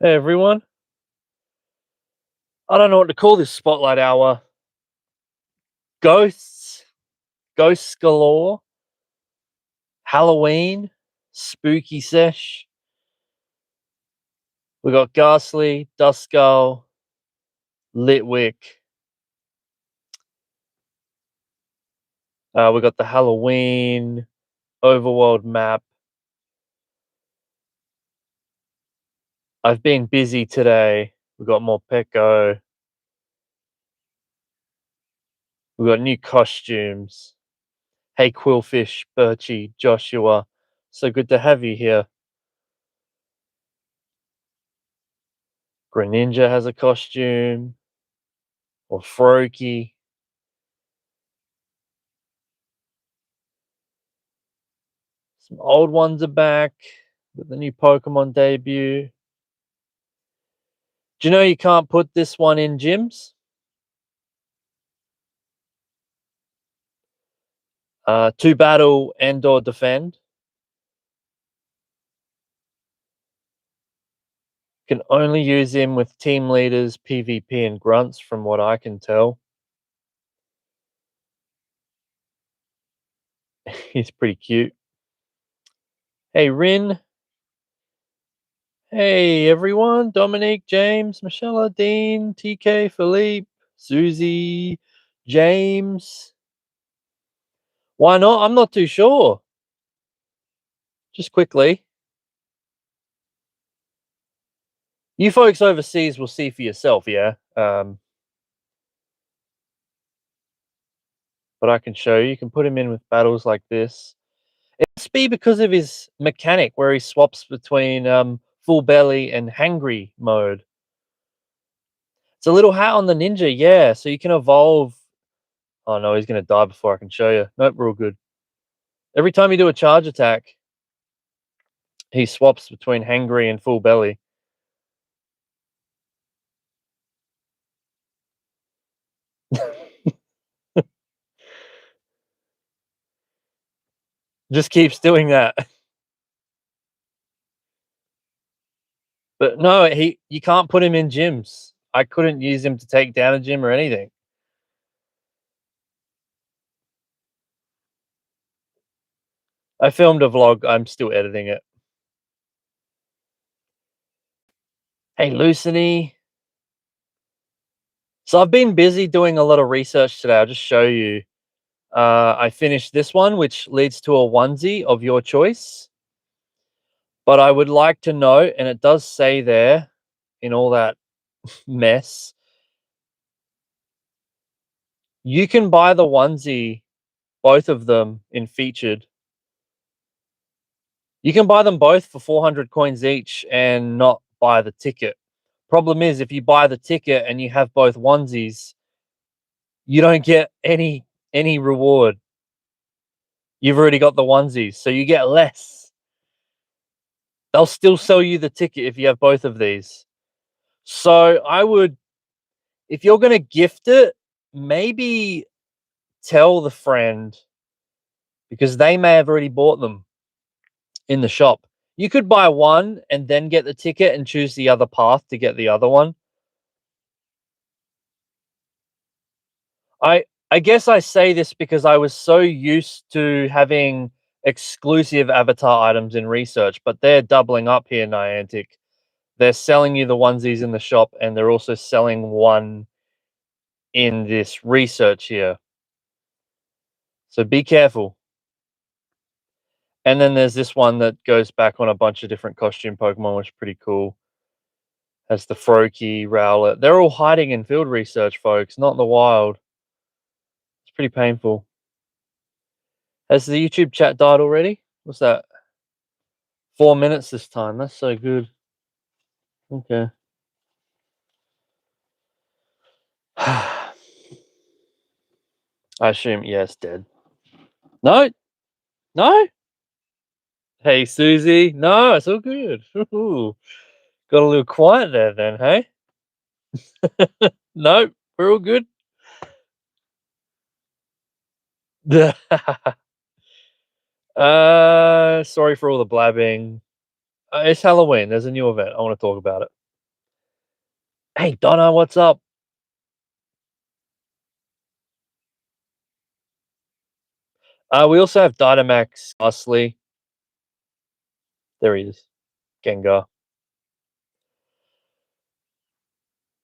Hey everyone. I don't know what to call this spotlight hour. Ghosts, ghosts galore, Halloween, spooky sesh. We got Ghastly, Duskull, Litwick. We got the Halloween overworld map. I've been busy today. We got Morpeko. We got new costumes. Hey Quillfish, Birchie, Joshua. So good to have you here. Greninja has a costume. Or Froakie. Some old ones are back with the new Pokemon debut. Do you know you can't put this one in gyms? To battle and or defend. Can only use him with team leaders, PvP, and grunts, from what I can tell. He's pretty cute. Hey, Rin. Hey, everyone. Dominique, James, Michelle, Dean, TK, Philippe, Susie, James. Why not? I'm not too sure. Just quickly. You folks overseas will see for yourself, yeah? But I can show you. You can put him in with battles like this. It must be because of his mechanic where he swaps between full belly and hangry mode. It's a little hat on the ninja, yeah. So you can evolve. Oh no, he's going to die before I can show you. Nope, we're all good. Every time you do a charge attack, he swaps between hangry and full belly. Just keeps doing that. But no, you can't put him in gyms. I couldn't use him to take down a gym or anything. I filmed a vlog. I'm still editing it. Hey, Luciny. So I've been busy doing a lot of research today. I'll just show you. I finished this one, which leads to a onesie of your choice. But I would like to note, and it does say there in all that mess, you can buy the onesie, both of them in featured. You can buy them both for 400 coins each and not buy the ticket. Problem is, if you buy the ticket and you have both onesies, you don't get any reward. You've already got the onesies, so you get less. They'll still sell you the ticket if you have both of these. So I would, if you're going to gift it, maybe tell the friend, because they may have already bought them in the shop. You could buy one and then get the ticket and choose the other path to get the other one. I guess I say this because I was so used to having exclusive avatar items in research, but they're doubling up here, Niantic. They're selling you the onesies in the shop, and they're also selling one in this research here. So be careful. And then there's this one that goes back on a bunch of different costume Pokemon, which is pretty cool. Has the Froakie, Rowlet. They're all hiding in field research, folks, not in the wild. It's pretty painful. Has the YouTube chat died already? What's that? 4 minutes this time. That's so good. Okay. I assume, yes, dead. No? No? Hey, Susie. No, it's all good. Ooh, got a little quiet there then, hey? No, we're all good. Sorry for all the blabbing. It's Halloween. There's a new event. I want to talk about it. Hey, Donna, what's up? We also have Dynamax, Ghastly. There he is. Gengar.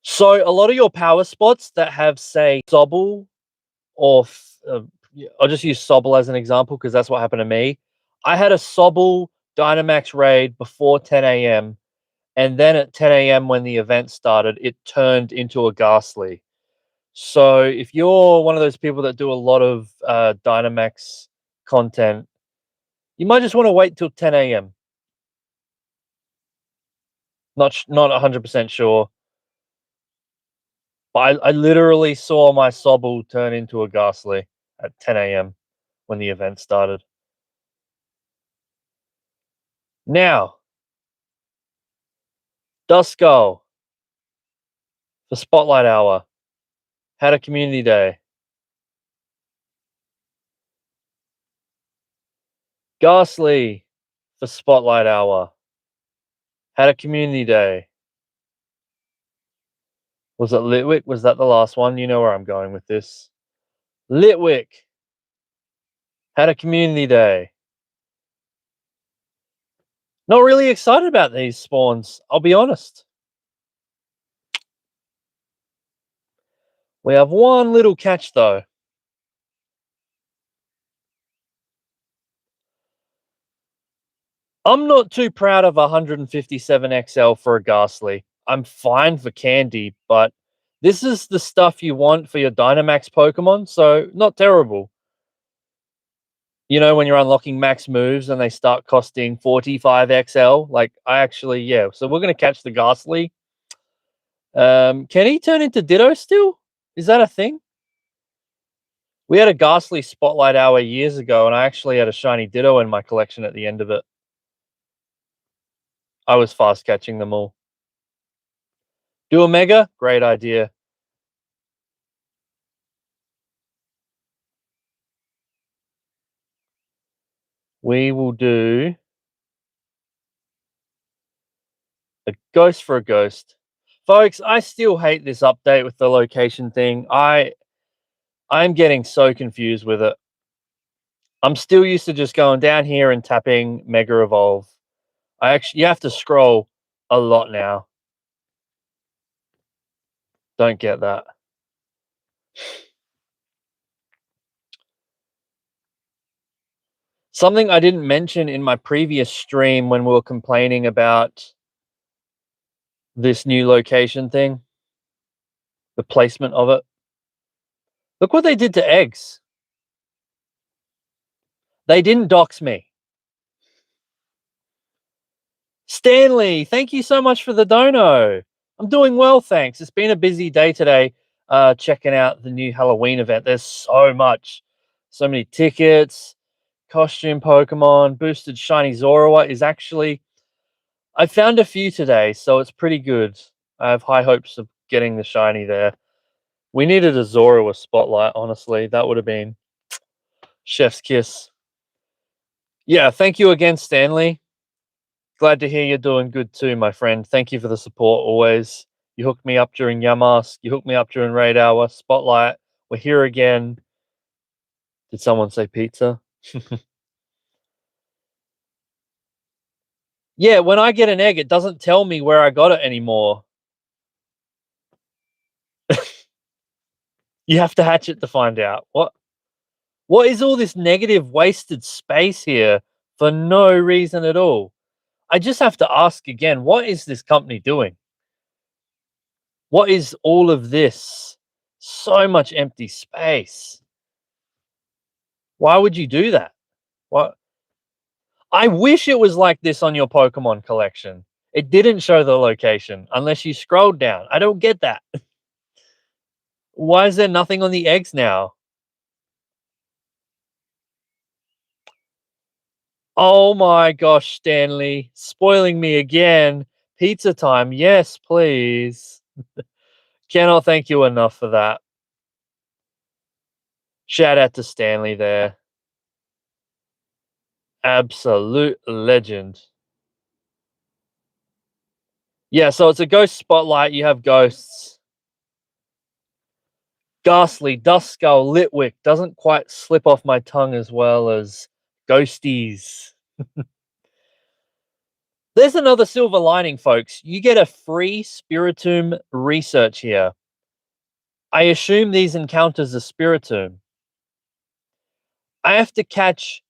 So a lot of your power spots that have, say, Sobble or I'll just use Sobble as an example because that's what happened to me. I had a Sobble Dynamax raid before 10 a.m. and then at 10 a.m. when the event started, it turned into a Ghastly. So if you're one of those people that do a lot of Dynamax content, you might just want to wait till 10 a.m. Not 100% sure, but I literally saw my Sobble turn into a Ghastly at 10 a.m. when the event started. Now, Duskull for Spotlight Hour had a community day. Ghastly for Spotlight Hour had a community day. Was it Litwick? Was that the last one? You know where I'm going with this. Litwick had a community day. Not really excited about these spawns, I'll be honest. We have one little catch though. I'm not too proud of 157 XL for a Ghastly. I'm fine for Candy, but this is the stuff you want for your Dynamax Pokemon, so not terrible. You know, when you're unlocking max moves and they start costing 45 XL, like I actually, yeah. So we're going to catch the Ghastly. Can he turn into Ditto still? Is that a thing? We had a Ghastly Spotlight Hour years ago, and I actually had a shiny Ditto in my collection at the end of it. I was fast catching them all. Do a Mega? Great idea. We will do a Ghost for a Ghost. Folks, I still hate this update with the location thing. I'm getting so confused with it. I'm still used to just going down here and tapping Mega Evolve. You have to scroll a lot now. Don't get that. Something I didn't mention in my previous stream when we were complaining about this new location thing, the placement of it. Look what they did to eggs. They didn't dox me. Stanley, thank you so much for the dono. I'm doing well, thanks. It's been a busy day today checking out the new Halloween event. There's so much. So many tickets, costume Pokemon, boosted shiny Zorua is actually... I found a few today, so it's pretty good. I have high hopes of getting the shiny there. We needed a Zorua spotlight, honestly. That would have been chef's kiss. Yeah, thank you again, Stanley. Glad to hear you're doing good too, my friend. Thank you for the support always. You hooked me up during Yamask. You hooked me up during Raid Hour. Spotlight. We're here again. Did someone say pizza? Yeah, when I get an egg, it doesn't tell me where I got it anymore. You have to hatch it to find out. What is all this negative wasted space here for no reason at all? I just have to ask again, what is this company doing? What is all of this? So much empty space. Why would you do that? What? I wish it was like this on your Pokemon collection. It didn't show the location unless you scrolled down. I don't get that. Why is there nothing on the eggs now? Oh my gosh, Stanley. Spoiling me again. Pizza time. Yes, please. Cannot thank you enough for that. Shout out to Stanley there. Absolute legend. Yeah, so it's a ghost spotlight. You have ghosts. Ghastly, Dust Skull, Litwick. Doesn't quite slip off my tongue as well as Ghosties. There's another silver lining, folks. You get a free Spiritomb research here. I assume these encounters are Spiritomb. I have to catch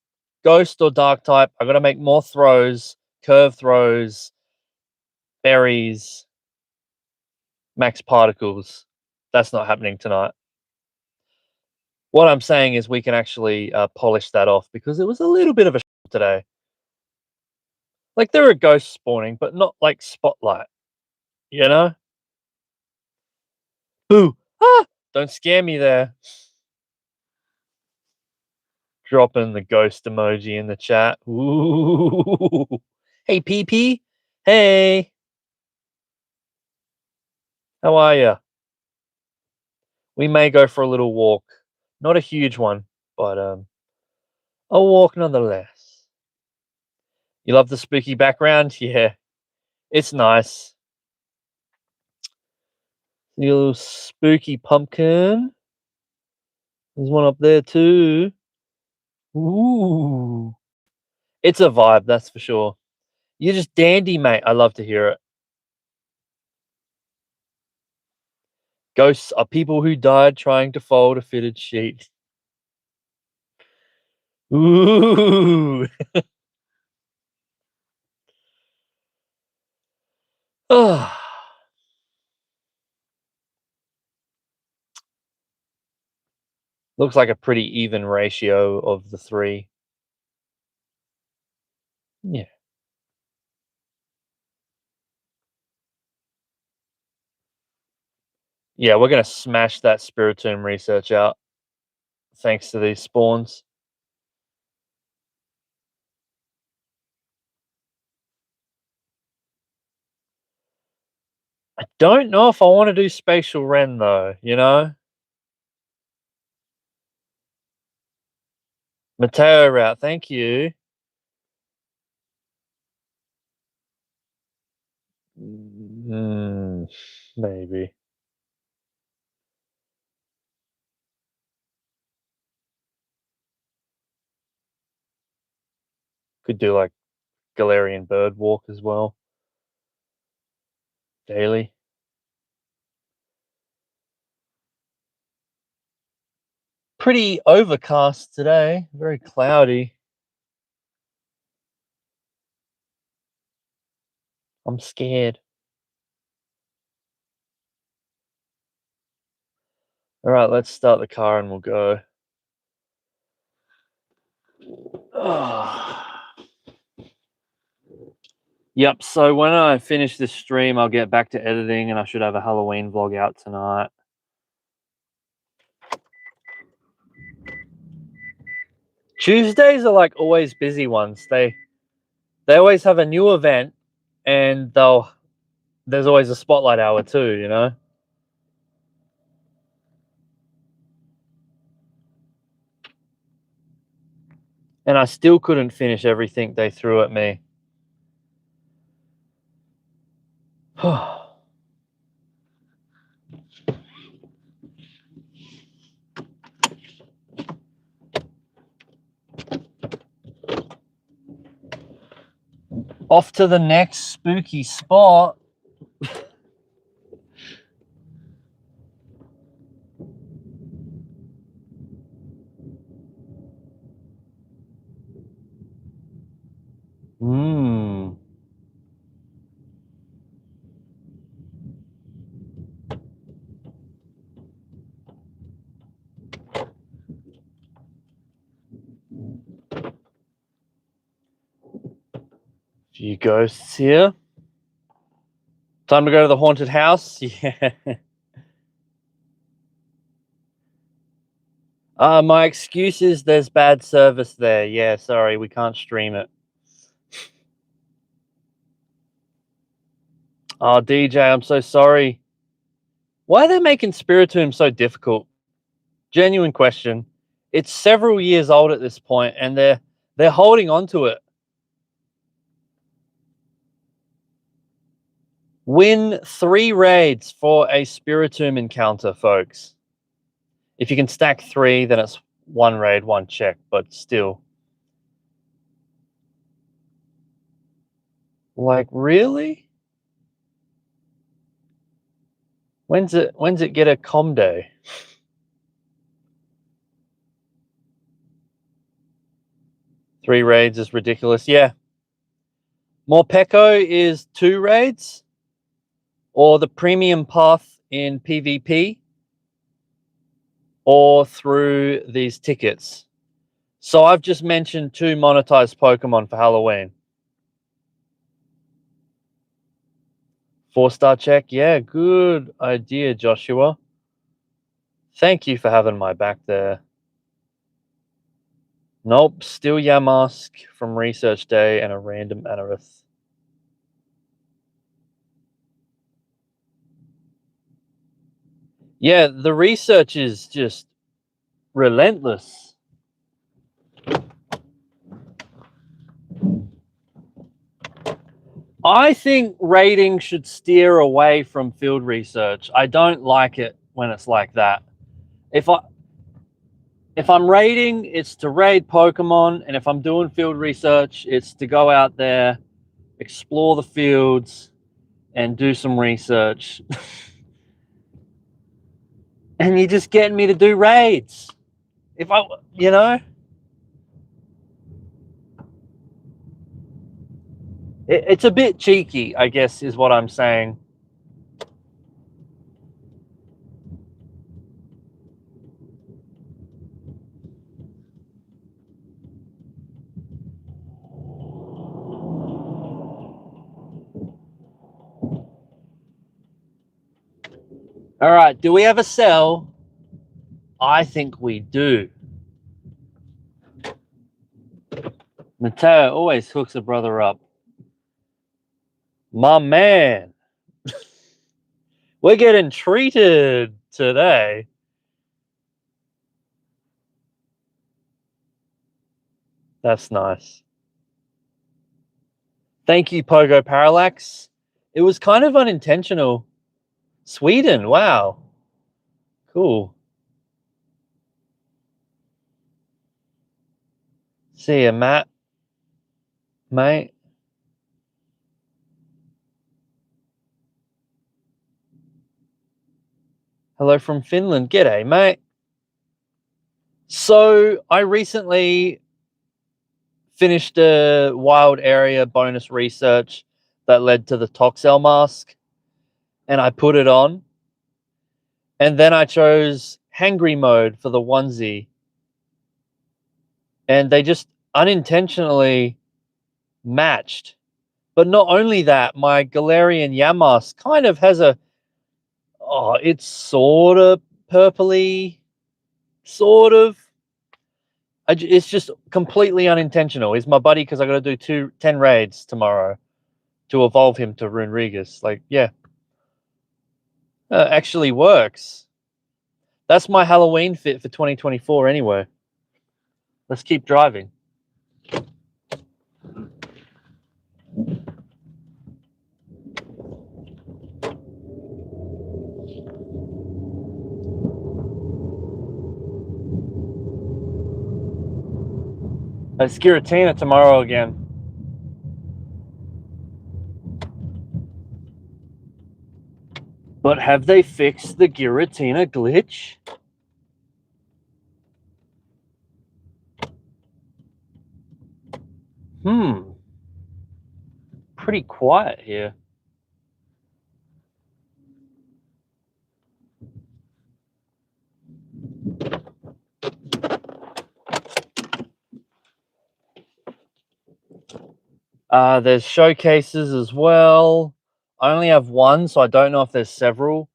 Ghost or Dark type. I got to make more throws, curve throws, berries, max particles. That's not happening tonight. What I'm saying is we can actually polish that off because it was a little bit of a today. Like there are ghosts spawning, but not like Spotlight, you know? Boo! Ah! Don't scare me there. Dropping the ghost emoji in the chat. Ooh. Hey, PP. Hey. How are you? We may go for a little walk. Not a huge one, but a walk nonetheless. You love the spooky background? Yeah. It's nice. The little spooky pumpkin. There's one up there too. Ooh. It's a vibe, that's for sure. You're just dandy, mate. I love to hear it. Ghosts are people who died trying to fold a fitted sheet. Ooh. Oh. Looks like a pretty even ratio of the three. Yeah. Yeah, we're going to smash that Spiritomb research out thanks to these spawns. I don't know if I want to do Spatial Ren though, you know? Mateo route, thank you. Maybe. Could do like Gallerian Bird Walk as well. Daily. Pretty overcast today, very cloudy. I'm scared. All right, let's start the car and we'll go. Yep, so when I finish this stream, I'll get back to editing and I should have a Halloween vlog out tonight. Tuesdays are like always busy ones. They always have a new event and there's always a spotlight hour too, you know? And I still couldn't finish everything they threw at me. Off to the next spooky spot. Few ghosts here. Time to go to the haunted house. Yeah. My excuse is there's bad service there. Yeah, sorry, we can't stream it. Oh, DJ, I'm so sorry. Why are they making Spiritomb so difficult? Genuine question. It's several years old at this point, and they're holding on to it. Win 3 raids for a Spiritomb encounter, folks. If you can stack 3, then it's 1 raid, 1 check, but still. Like, really? When's it get a com day? Three raids is ridiculous. Yeah. Morpeko is 2 raids, or the premium path in PvP, or through these tickets. So I've just mentioned 2 monetized Pokemon for Halloween. 4-star check. Yeah, good idea, Joshua. Thank you for having my back there. Nope, still Yamask from Research Day and a random Anorith. Yeah, the research is just relentless. I think raiding should steer away from field research. I don't like it when it's like that. If I'm raiding, it's to raid Pokemon, and if I'm doing field research, it's to go out there, explore the fields, and do some research. And you're just getting me to do raids. If I, you know, it's a bit cheeky, I guess, is what I'm saying. All right, do we have a sell? I think we do. Mateo always hooks a brother up. My man. We're getting treated today. That's nice. Thank you, Pogo Parallax. It was kind of unintentional. Sweden, wow. Cool. See ya, Matt. Mate. Hello from Finland. G'day, mate. So I recently finished a wild area bonus research that led to the Toxel mask, and I put it on. And then I chose hangry mode for the onesie. And they just unintentionally matched. But not only that, my Gallerian Yamask kind of has it's sort of purpley, sort of. It's just completely unintentional. He's my buddy because I got to do 10 raids tomorrow to evolve him to Runerigus. Like, yeah. Actually works. That's my Halloween fit for 2024 anyway. Let's keep driving. It's Giratina tomorrow again. But have they fixed the Giratina glitch? Pretty quiet here. There's showcases as well. I only have one, so I don't know if there's several,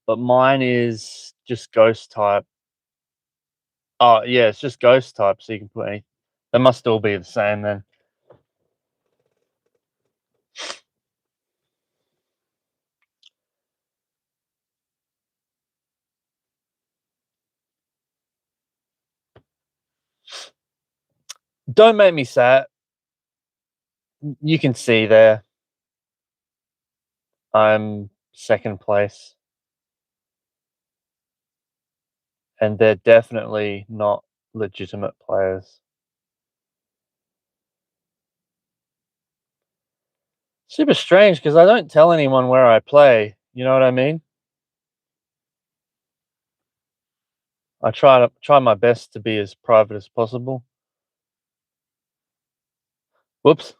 but mine is just ghost type. Oh, yeah, it's just ghost type, so you can put any. They must all be the same then. Don't make me sad. You can see there. I'm second place. And they're definitely not legitimate players. Super strange because I don't tell anyone where I play. You know what I mean? I try my best to be as private as possible. Whoops.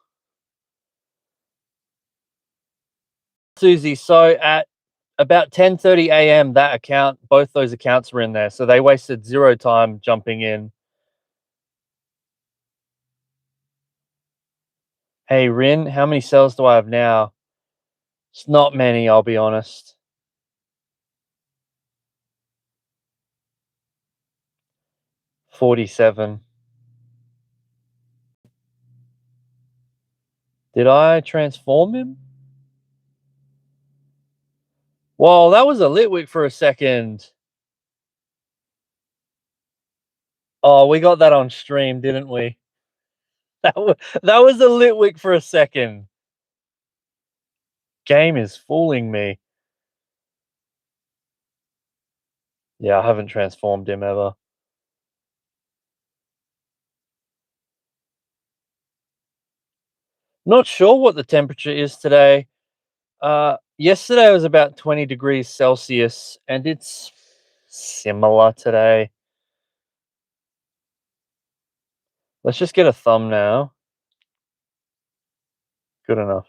Susie, so at about 10:30 a.m. both those accounts were in there, so they wasted 0 time jumping in. Hey Rin, how many cells do I have now? It's not many, I'll be honest. 47. Did I transform him? Whoa, that was a Litwick for a second. Oh, we got that on stream, didn't we? That was a Litwick for a second. Game is fooling me. Yeah, I haven't transformed him ever. Not sure what the temperature is today. Yesterday was about 20 degrees Celsius, and it's similar today. Let's just get a thumbnail. Good enough.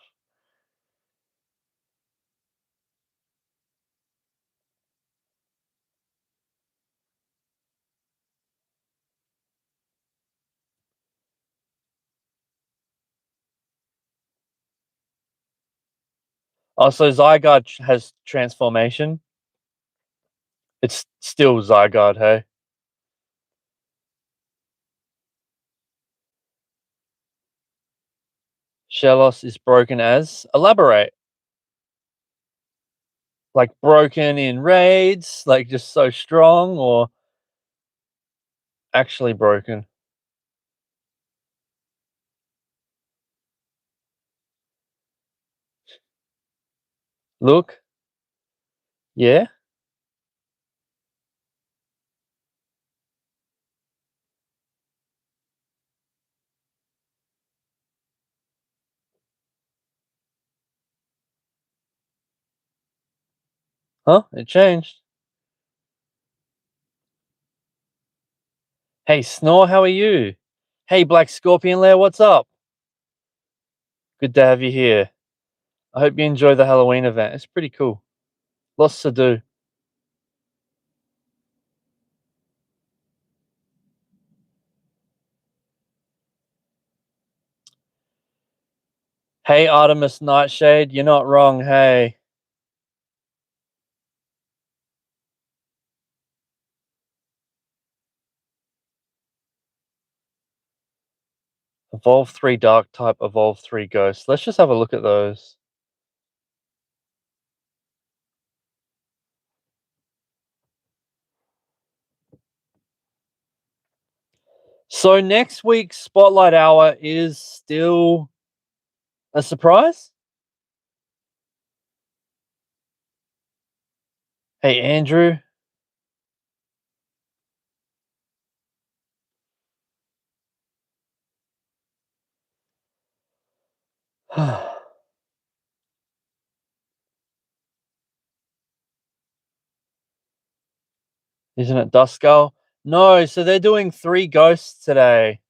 Oh, so Zygarde has transformation. It's still Zygarde, hey? Shellos is broken as? Elaborate. Like broken in raids, like just so strong, or actually broken? Look. Yeah? Huh? It changed. Hey, Snore, how are you? Hey, Black Scorpion Lair, what's up? Good to have you here. I hope you enjoy the Halloween event. It's pretty cool. Lots to do. Hey, Artemis Nightshade, you're not wrong, hey. Evolve 3 Dark type, Evolve 3 Ghost. Let's just have a look at those. So next week's Spotlight Hour is still a surprise? Hey, Andrew. Isn't it Duskull? No, so they're doing 3 ghosts today.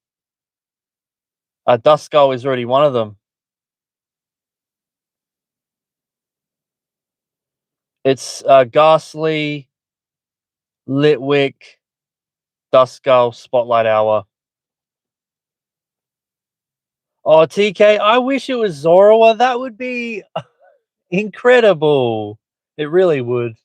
Duskull is already one of them. It's Ghastly, Litwick, Duskull, Spotlight Hour. Oh, TK, I wish it was Zorua. That would be incredible. It really would.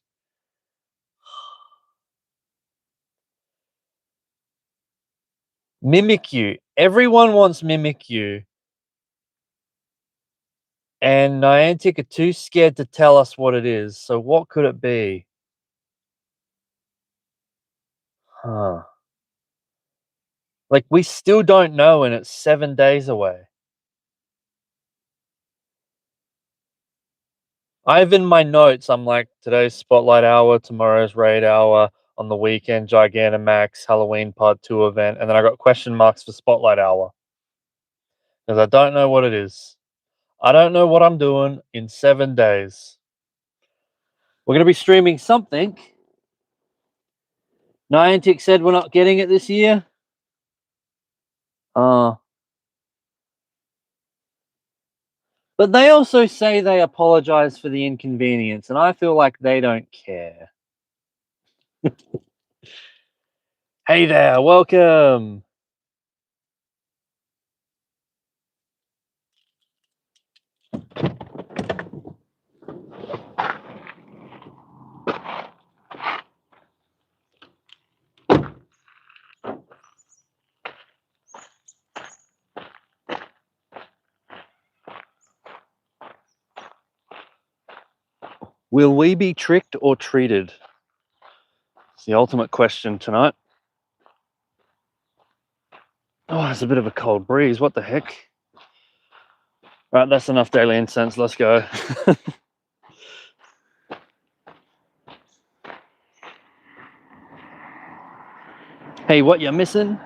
Mimikyu. Everyone wants Mimikyu. And Niantic are too scared to tell us what it is. So what could it be? Huh. Like, we still don't know, and it's 7 days away. I have in my notes, I'm like, today's Spotlight Hour, tomorrow's Raid Hour, on the weekend, Gigantamax, Halloween Part 2 event, and then I got question marks for Spotlight Hour. Because I don't know what it is. I don't know what I'm doing in 7 days. We're going to be streaming something. Niantic said we're not getting it this year. But they also say they apologize for the inconvenience, and I feel like they don't care. Hey there, welcome. Will we be tricked or treated? It's the ultimate question tonight. Oh, it's a bit of a cold breeze. What the heck? Right, that's enough daily incense. Let's go. Hey, what you missing?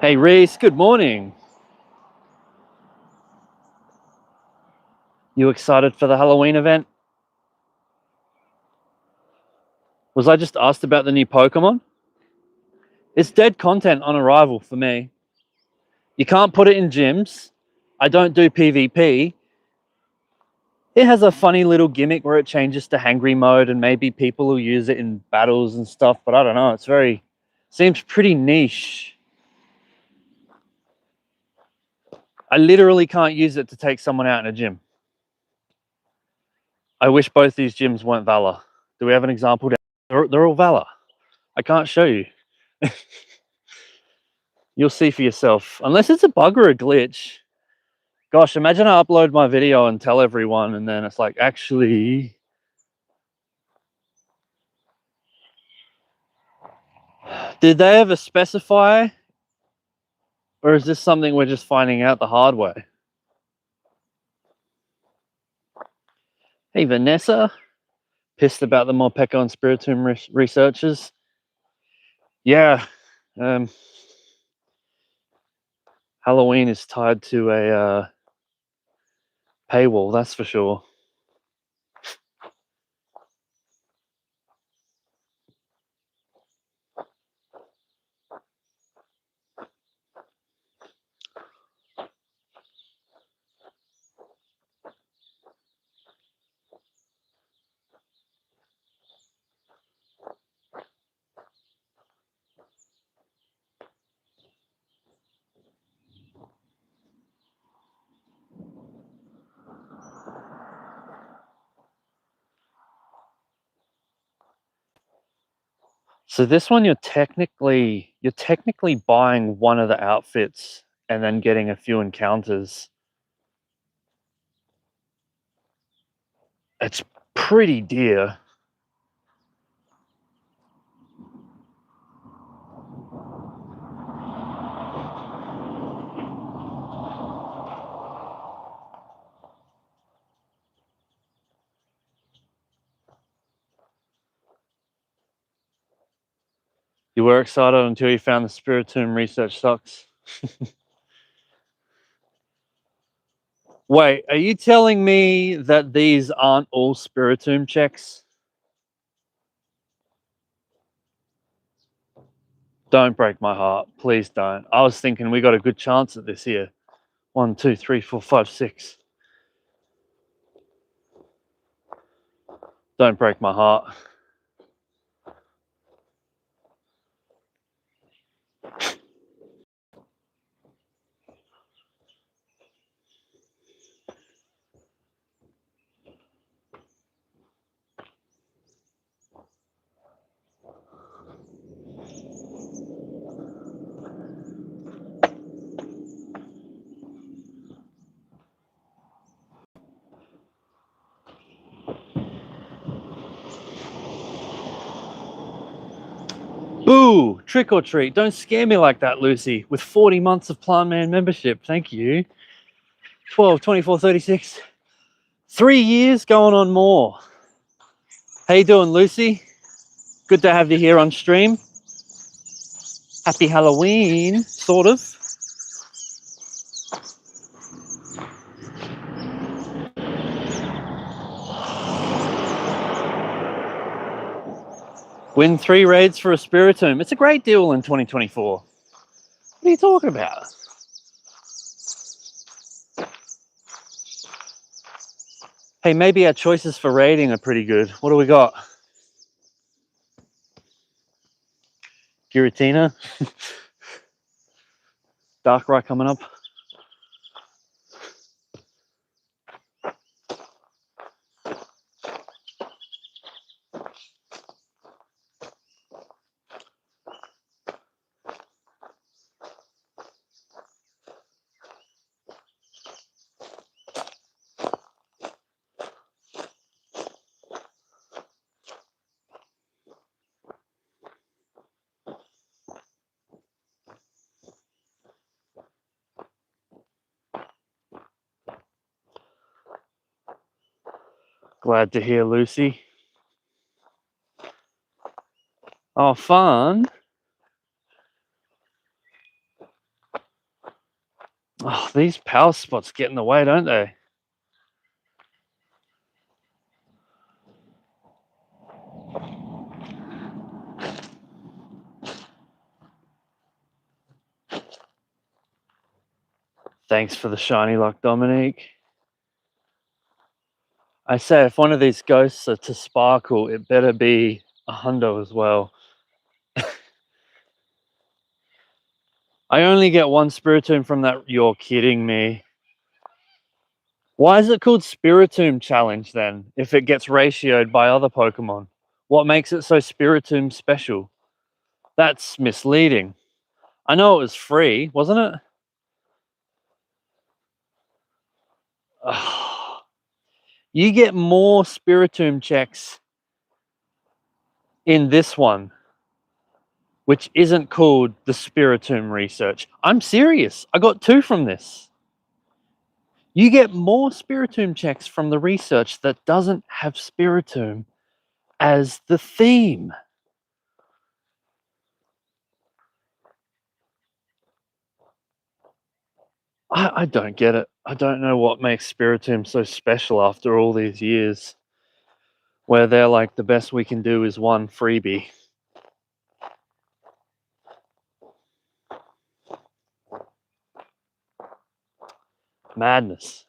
Hey, Reese, good morning. You excited for the Halloween event? Was I just asked about the new Pokemon? It's dead content on arrival for me. You can't put it in gyms. I don't do PvP. It has a funny little gimmick where it changes to hangry mode, and maybe people will use it in battles and stuff, but I don't know. It's seems pretty niche. I literally can't use it to take someone out in a gym. I wish both these gyms weren't Valor. Do we have an example? They're all Valor. I can't show you. You'll see for yourself. Unless it's a bug or a glitch. Gosh, imagine I upload my video and tell everyone, and then it's like, actually... Did they ever specify? Or is this something we're just finding out the hard way? Hey, Vanessa. Pissed about the Morpeko and Spiritomb researchers. Yeah. Halloween is tied to a paywall, that's for sure. So this one, you're technically buying one of the outfits and then getting a few encounters. It's pretty dear. You were excited until you found the Spiritomb research sucks. Wait, are you telling me that these aren't all Spiritomb checks? Don't break my heart. Please don't. I was thinking we got a good chance at this here. 1, 2, 3, 4, 5, 6. Don't break my heart. Boo! Trick or treat. Don't scare me like that, Lucy. With 40 months of Plant Man membership. Thank you. 12, 24, 36. 3 years going on more. How you doing, Lucy? Good to have you here on stream. Happy Halloween, sort of. Win 3 raids for a Spiritomb. It's a great deal in 2024. What are you talking about? Hey, maybe our choices for raiding are pretty good. What do we got? Giratina. Darkrai coming up. Glad to hear, Lucy. Oh, fun. Oh, these power spots get in the way, don't they? Thanks for the shiny luck, Dominique. I say if one of these ghosts are to sparkle, it better be a hundo as well. I only get 1 Spiritomb from that. You're kidding me. Why is it called Spiritomb Challenge then, if it gets ratioed by other Pokemon? What makes it so Spiritomb special? That's misleading. I know it was free, wasn't it? Oh, you get more Spiritomb checks in this one, which isn't called the Spiritomb research. I'm serious. I got 2 from this. You get more Spiritomb checks from the research that doesn't have Spiritomb as the theme. I don't get it. I don't know what makes Spiritomb so special after all these years, where they're like, the best we can do is 1 freebie. Madness.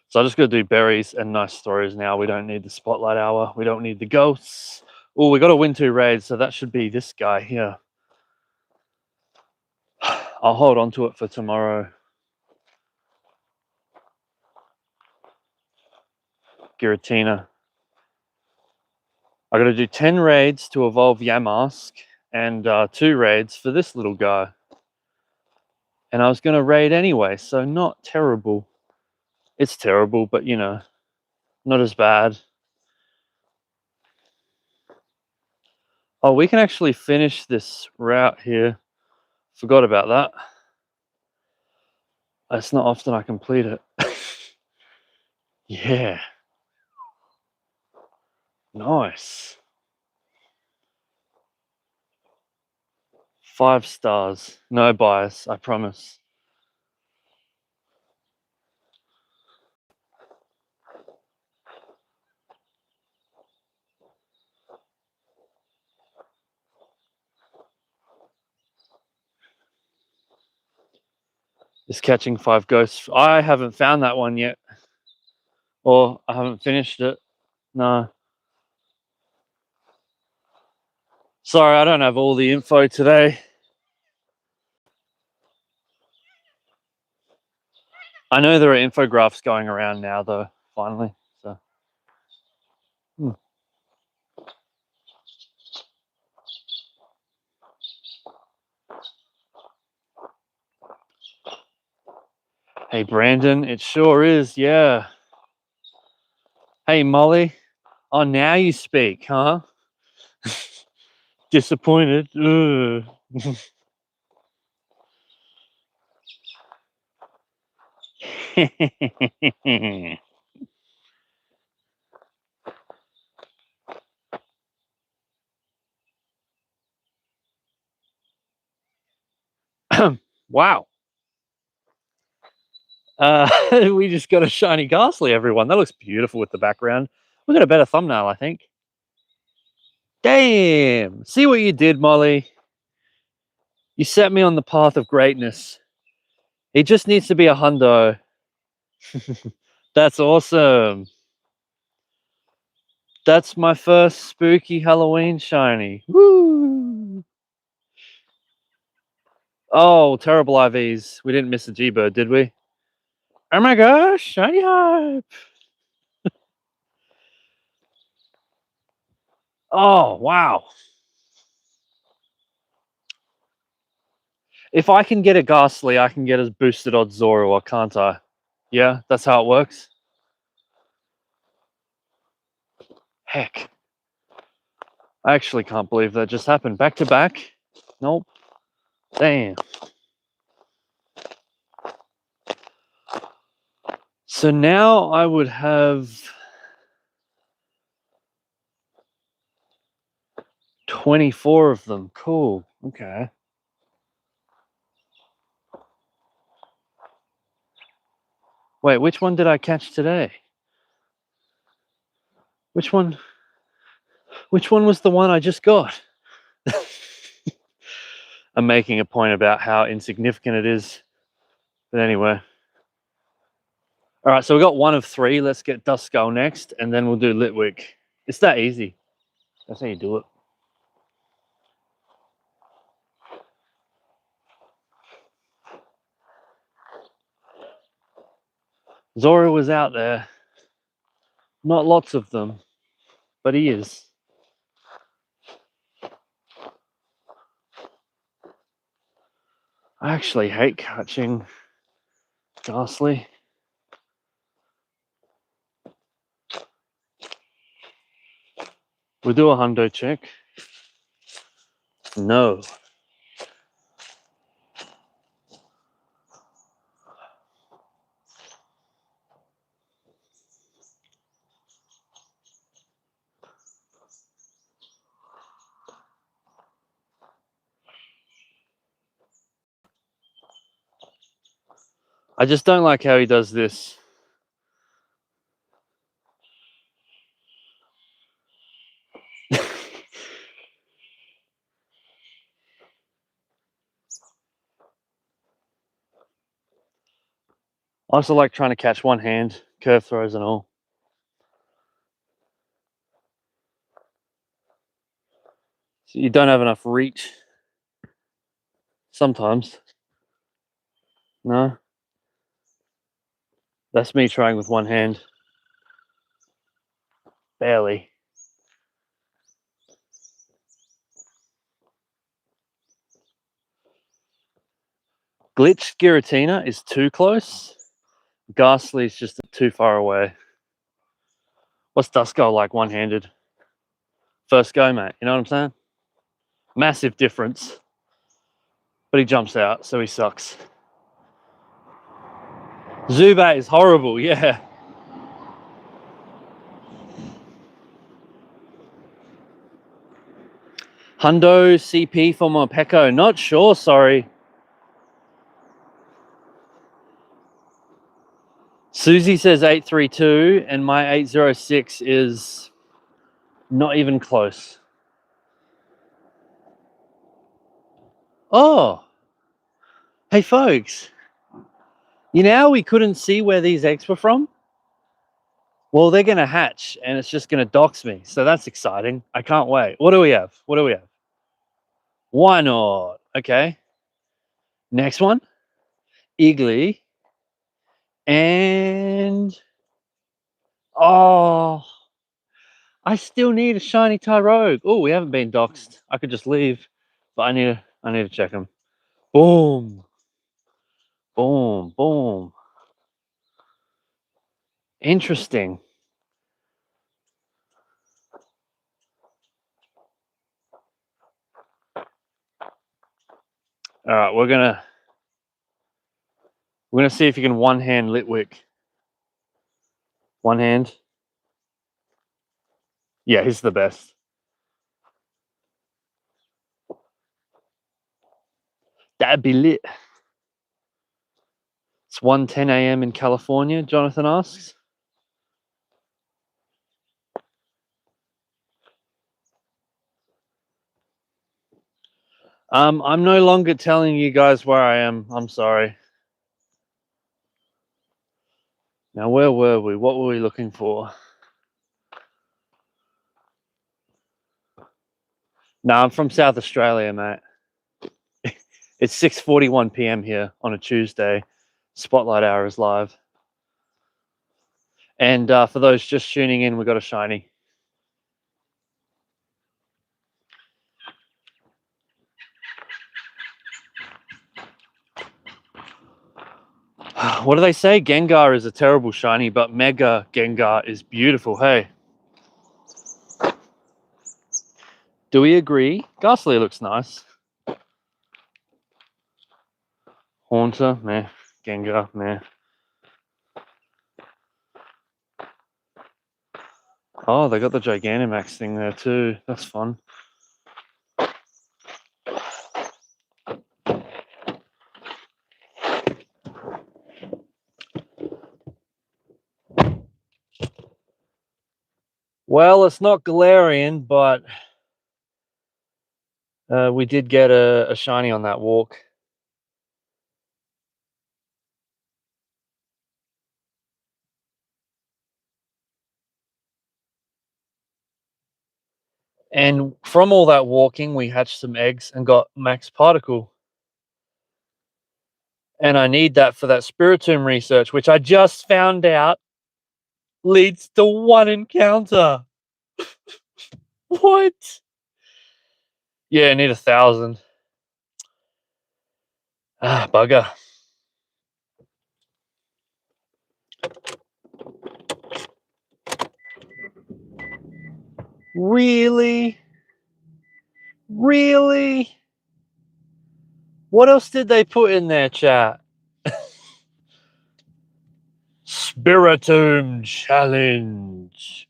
So I just got to do berries and nice stories now. We don't need the spotlight hour. We don't need the ghosts. Oh, we got to win 2 raids, so that should be this guy here. I'll hold on to it for tomorrow. Giratina. I got to do 10 raids to evolve Yamask and 2 raids for this little guy. And I was going to raid anyway, so not terrible. It's terrible, but you know, not as bad. Oh, we can actually finish this route here. Forgot about that. It's not often I complete it. Yeah. Nice. 5 stars. No bias, I promise. Is catching 5 ghosts. I haven't found that one yet. Or I haven't finished it. No. Sorry, I don't have all the info today. I know there are infographics going around now, though, finally. So. Hey, Brandon, it sure is, yeah. Hey, Molly. Oh, now you speak, huh? Disappointed. Ugh. Wow. We just got a shiny Ghastly, everyone. That looks beautiful with the background. We got a better thumbnail, I think. Damn. See what you did, Molly. You set me on the path of greatness. It just needs to be a hundo. That's awesome. That's my first spooky Halloween shiny. Woo! Oh, terrible IVs. We didn't miss a G-Bird, did we? Oh my gosh, shiny hype. Oh, wow. If I can get a Ghastly, I can get a boosted odds Zorua, can't I? Yeah, that's how it works. Heck. I actually can't believe that just happened. Back to back? Nope. Damn. So now I would have 24 of them. Cool. Okay. Wait, which one did I catch today? Which one? Which one was the one I just got? I'm making a point about how insignificant it is. But anyway. All right, so we got one of three. Let's get Dusk Skull next, and then we'll do Litwick. It's that easy. That's how you do it. Zorua was out there. Not lots of them, but he is. I actually hate catching Ghastly. We'll do a hundo check. No. I just don't like how he does this. I also like trying to catch one hand, curve throws and all. So you don't have enough reach sometimes. No? That's me trying with one hand. Barely. Glitch Giratina is too close. Ghastly is just too far away. What's Dusko like one-handed? First go, mate. You know what I'm saying? Massive difference. But he jumps out, so he sucks. Zubat is horrible, yeah. Hundo CP for Morpeko. Not sure, sorry. Susie says 832, and my 806 is not even close. Oh. Hey, folks. You know we couldn't see where these eggs were from? Well, they're going to hatch, and it's just going to dox me. So that's exciting. I can't wait. What do we have? What do we have? Why not? Okay. Next one. Eagly. And... Oh... I still need a shiny Tyrogue. Oh, we haven't been doxed. I could just leave, but I need to check them. Boom, boom, boom. Interesting. All right, we're gonna see if you can one hand Litwick. One hand. Yeah, he's the best. That'd be lit. It's 1:10 a.m. in California, Jonathan asks. I'm no longer telling you guys where I am. I'm sorry. Now, where were we? What were we looking for? No, I'm from South Australia, mate. It's 6:41 p.m. here on a Tuesday. Spotlight Hour is live. And for those just tuning in, we got a shiny. What do they say? Gengar is a terrible shiny, but Mega Gengar is beautiful. Hey. Do we agree? Ghastly looks nice. Haunter, meh. Gengar, meh. Oh, they got the Gigantamax thing there too. That's fun. Well, it's not Gallerian, but we did get a shiny on that walk. And from all that walking, we hatched some eggs and got max particle. And I need that for that Spiritomb research, which I just found out leads to 1 encounter. What? Yeah, I need 1,000. Ah, bugger. Really? Really? What else did they put in there, chat? Spiritomb challenge.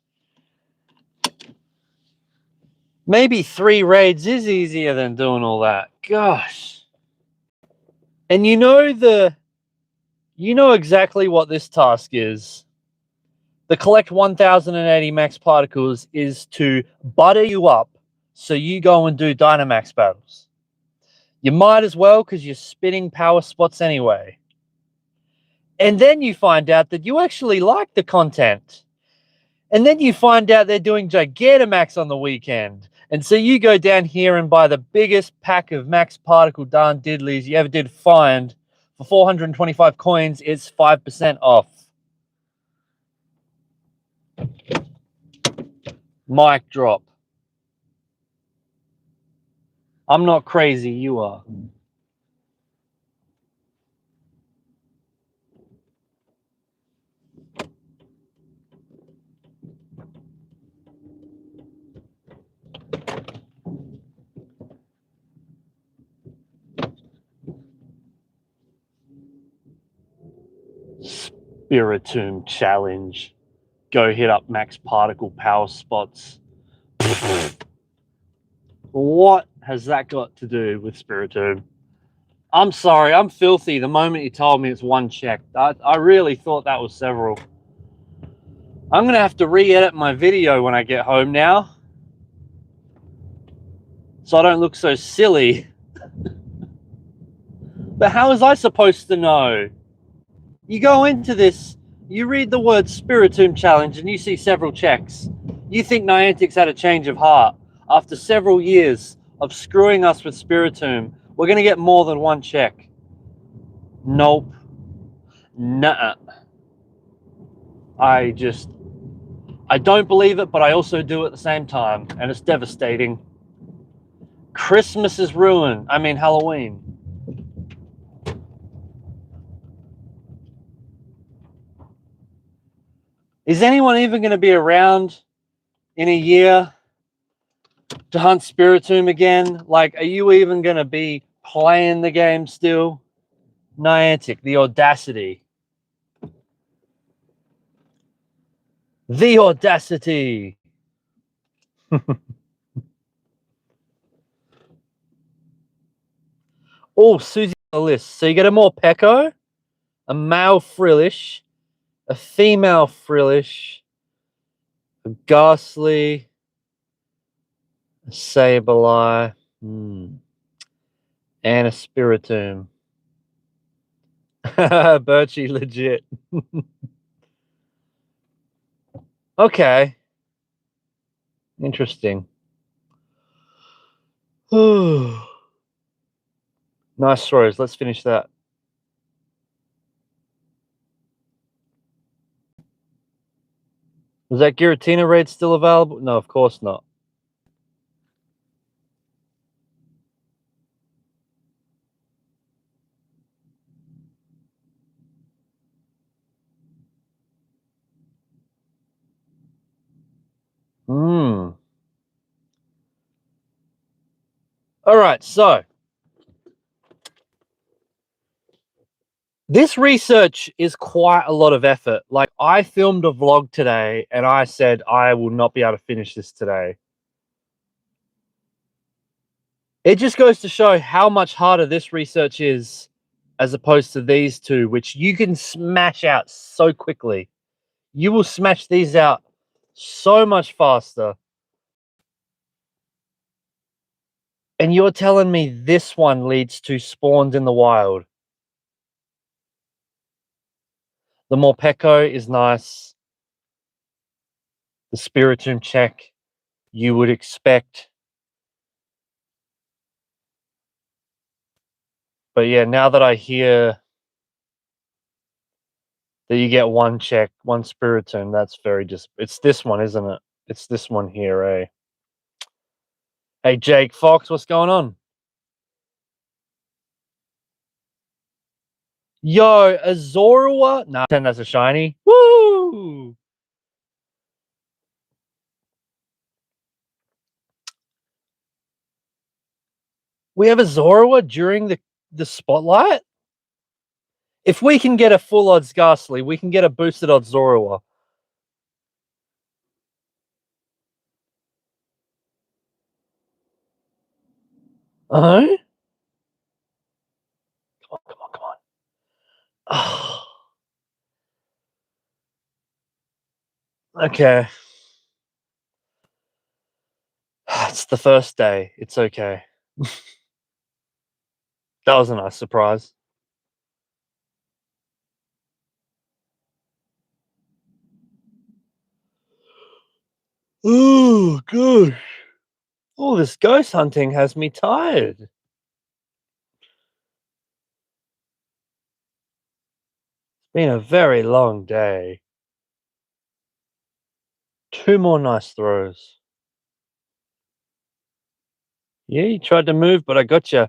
Maybe 3 raids is easier than doing all that. Gosh. And you know exactly what this task is. The collect 1,080 max particles is to butter you up so you go and do Dynamax battles. You might as well because you're spinning power spots anyway. And then you find out that you actually like the content. And then you find out they're doing Gigantamax on the weekend. And so you go down here and buy the biggest pack of max particle darn diddlies you ever did find for 425 coins. It's 5% off. Mic drop. I'm not crazy, you are. Spiritomb challenge. Go hit up max particle power spots. What has that got to do with Spiritomb? I'm sorry, I'm filthy. The moment you told me it's 1 check, I really thought that was several. I'm going to have to re-edit my video when I get home now, so I don't look so silly. But how was I supposed to know? You go into this, you read the word Spiritomb challenge, and you see several checks. You think Niantic's had a change of heart. After several years of screwing us with Spiritomb, we're going to get more than 1 check. Nope. Nuh-uh. I don't believe it, but I also do at the same time, and it's devastating. Christmas is ruined. I mean, Halloween. Is anyone even going to be around in a year to hunt Spiritomb again? Like, are you even going to be playing the game still. Niantic, the audacity. The audacity. Oh, Susie on the list. So you get a Morpeko, a male Frillish, a female Frillish, a Ghastly, a Sableye, and a Spiritomb. Birchie, legit. Okay. Interesting. Nice throws. Let's finish that. Was that Giratina raid still available? No, of course not. All right, so this research is quite a lot of effort. Like, I filmed a vlog today and I said I will not be able to finish this today. It just goes to show how much harder this research is as opposed to these two, which you can smash out so quickly. You will smash these out so much faster. And you're telling me this one leads to spawned in the wild. The Morpeko is nice. The Spiritomb check you would expect. But yeah, now that I hear that you get one check, one Spiritomb, that's very just. It's this one, isn't it? It's this one here, eh? Hey, Jake Fox, what's going on? Yo, a Zorua? Nah, 10, that's a shiny. Woo! We have a Zorua during the spotlight? If we can get a full odds Ghastly, we can get a boosted odds Zorua. Oh? Come on, come on. Oh. Okay. It's the first day. It's okay. That was a nice surprise. Oh, good. All this ghost hunting has me tired. It's been a very long day. 2 more nice throws. Yeah, you tried to move, but I got you.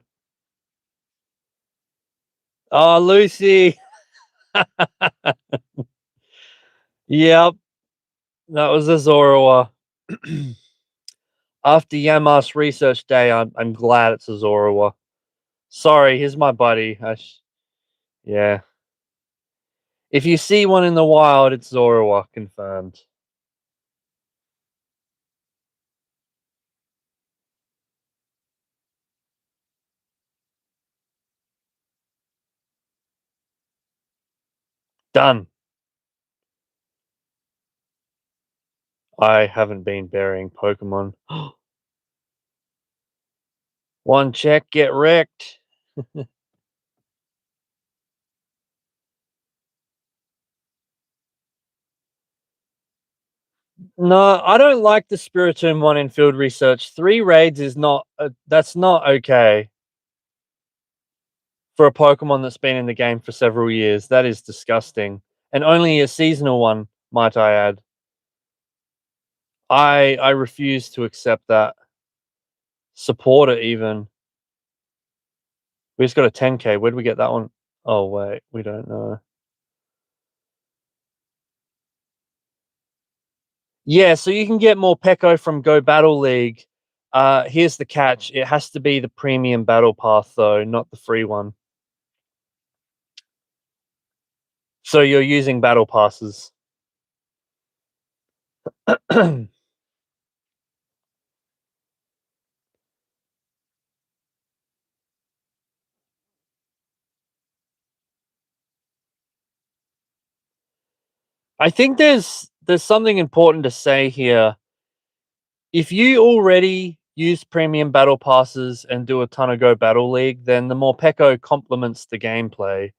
Oh, Lucy. Yep, that was a Zorua. After Yamask research day, I'm glad it's a Zorua. Sorry, here's my buddy. Yeah. If you see one in the wild, it's Zorua, confirmed. Done. I haven't been burying Pokemon. One check, get wrecked. No, I don't like the Spiritomb one in field research. 3 raids is not, that's not okay. For a Pokemon that's been in the game for several years. That is disgusting. And only a seasonal one, might I add. I refuse to accept that. Support it even. We just got a 10k. Where'd we get that one? Oh wait, we don't know. Yeah, so you can get Morpeko from Go Battle League. Here's the catch. It has to be the premium battle pass, though, not the free one. So you're using battle passes. I think there's something important to say here. If you already use premium battle passes and do a ton of Go Battle League, then the Morpeko complements the gameplay.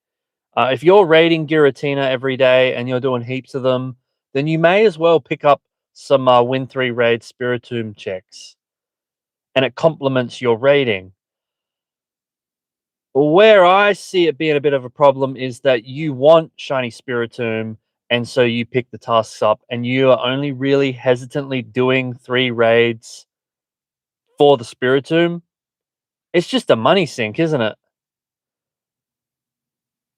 If you're raiding Giratina every day and you're doing heaps of them, then you may as well pick up some Win 3 raid Spiritomb checks, and it complements your raiding. Where I see it being a bit of a problem is that you want shiny Spiritomb, and so you pick the tasks up, and you are only really hesitantly doing 3 raids for the Spiritomb. It's just a money sink, isn't it?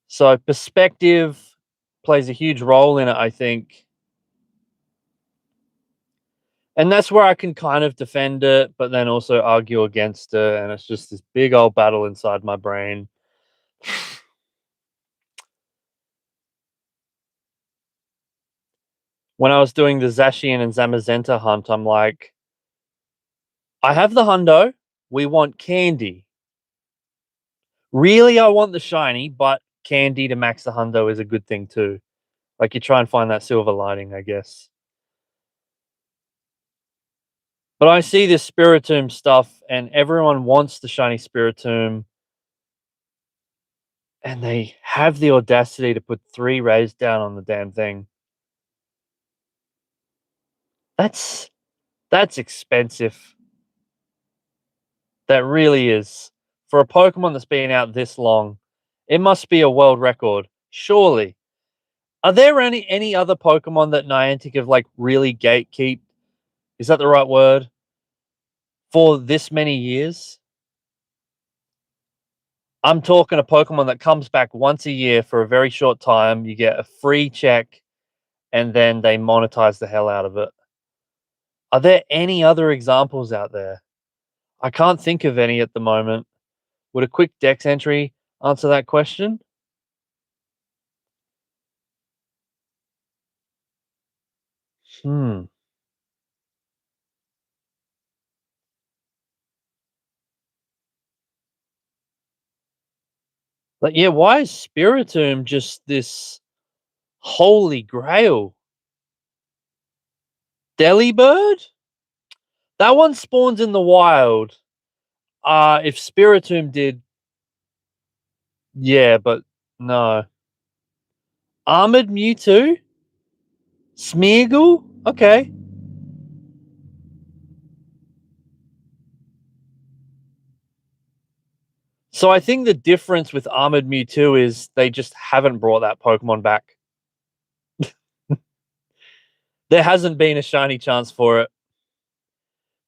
So perspective plays a huge role in it, I think. And that's where I can kind of defend it, but then also argue against it, and it's just this big old battle inside my brain. When I was doing the Zacian and Zamazenta hunt, I'm like, I have the hundo. We want candy. Really, I want the shiny, but candy to max the hundo is a good thing too. Like, you try and find that silver lining, I guess. But I see this Spiritomb stuff, and everyone wants the shiny Spiritomb, and they have the audacity to put 3 rays down on the damn thing. That's expensive. That really is. For a Pokemon that's been out this long, it must be a world record. Surely. Are there any other Pokemon that Niantic have like really gatekeep? Is that the right word? For this many years? I'm talking a Pokemon that comes back once a year for a very short time. You get a free check, and then they monetize the hell out of it. Are there any other examples out there? I can't think of any at the moment. Would a quick Dex entry answer that question? Hmm. But yeah, why is Spiritomb just this holy grail? Delibird? That one spawns in the wild. If Spiritomb did, yeah, but no. Armored Mewtwo? Smeargle? Okay. So I think the difference with Armored Mewtwo is they just haven't brought that Pokemon back. There hasn't been a shiny chance for it.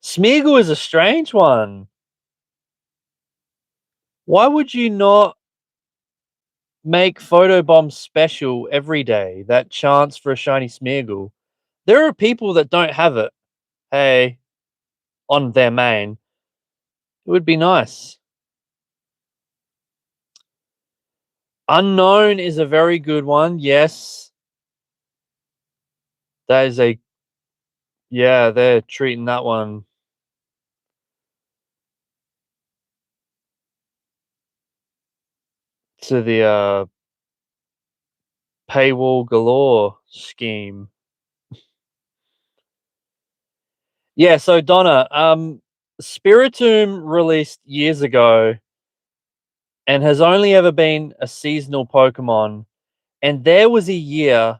Smeargle is a strange one. Why would you not make Photobomb special every day? That chance for a shiny Smeargle. There are people that don't have it. Hey, on their main. It would be nice. Unknown is a very good one. Yes. That is a, yeah, they're treating that one to the paywall galore scheme. Yeah, so Donna, Spiritomb released years ago and has only ever been a seasonal Pokemon. And there was a year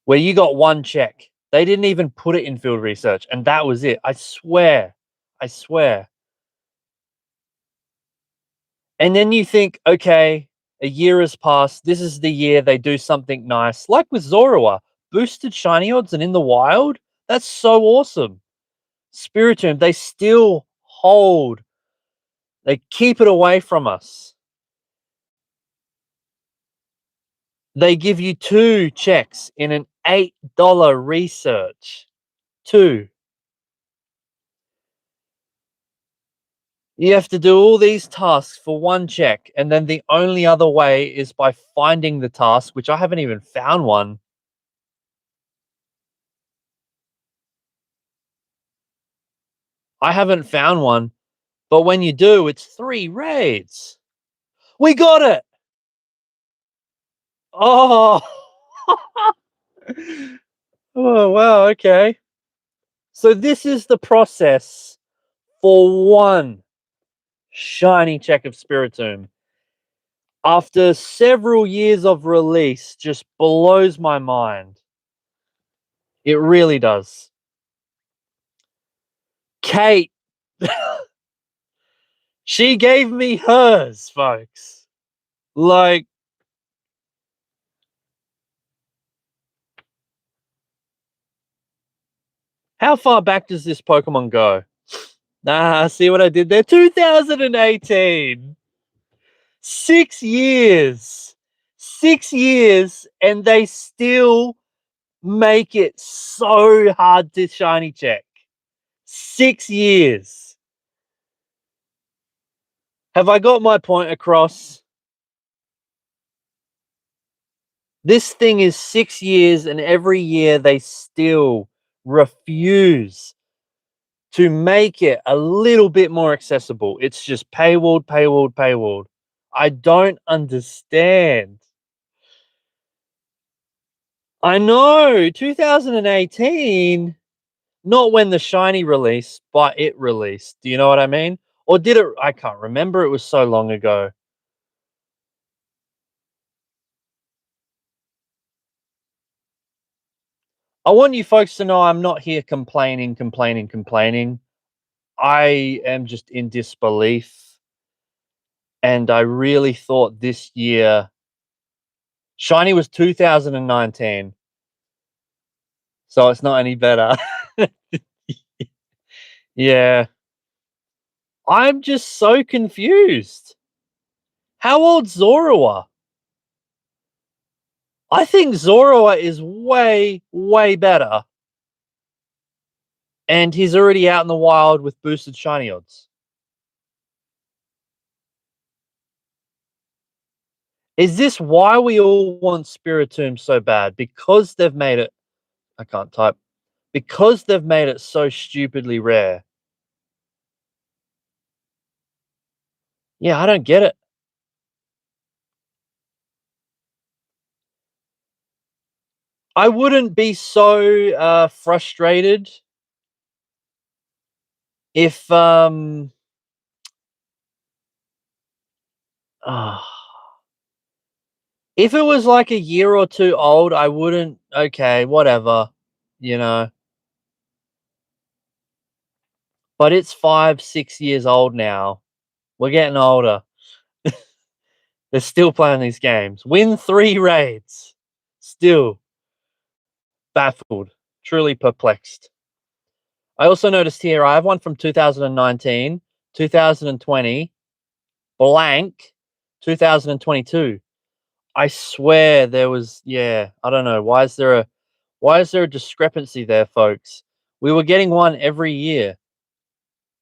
where you got one check. They didn't even put it in field research, and that was it. I swear. I swear. And then you think, okay, a year has passed. This is the year they do something nice. Like with Zorua, boosted shiny odds and in the wild. That's so awesome. Spiritomb, they still hold. They keep it away from us. They give you 2 checks in an $8 research. 2. You have to do all these tasks for one check, and then the only other way is by finding the task, which I haven't even found one. I haven't found one, but when you do, it's 3 raids. We got it! Oh! Oh, wow, okay. So this is the process for one shiny check of Spiritomb. After several years of release, just blows my mind. It really does. Kate, she gave me hers, folks. Like, how far back does this Pokemon go? See what I did there? 2018. 6 years. 6 years, and they still make it so hard to shiny check. 6 years. Have I got my point across? This thing is 6 years, and every year they still refuse to make it a little bit more accessible. It's just paywalled, paywalled, paywalled. I don't understand. I know, 2018, not when the shiny released, but it released. Do you know what I mean? Or did it? I can't remember. It was so long ago. I want you folks to know I'm not here complaining. I am just in disbelief. And I really thought this year, shiny was 2019. So it's not any better. Yeah. I'm just so confused. How old's Zorua? I think Zorua is way, way better. And he's already out in the wild with boosted shiny odds. Is this why we all want Spiritomb so bad? Because they've made it. I can't type. Because they've made it so stupidly rare. Yeah, I don't get it. I wouldn't be so frustrated if ah, if it was like a year or two old, I wouldn't. Okay, whatever, you know. But it's 5, 6 years old now. We're getting older. They're still playing these games. Win 3 raids. Still baffled. Truly perplexed. I also noticed here I have one from 2019, 2020, blank, 2022. I swear there was, yeah, I don't know. Why is there a discrepancy there, folks? We were getting one every year,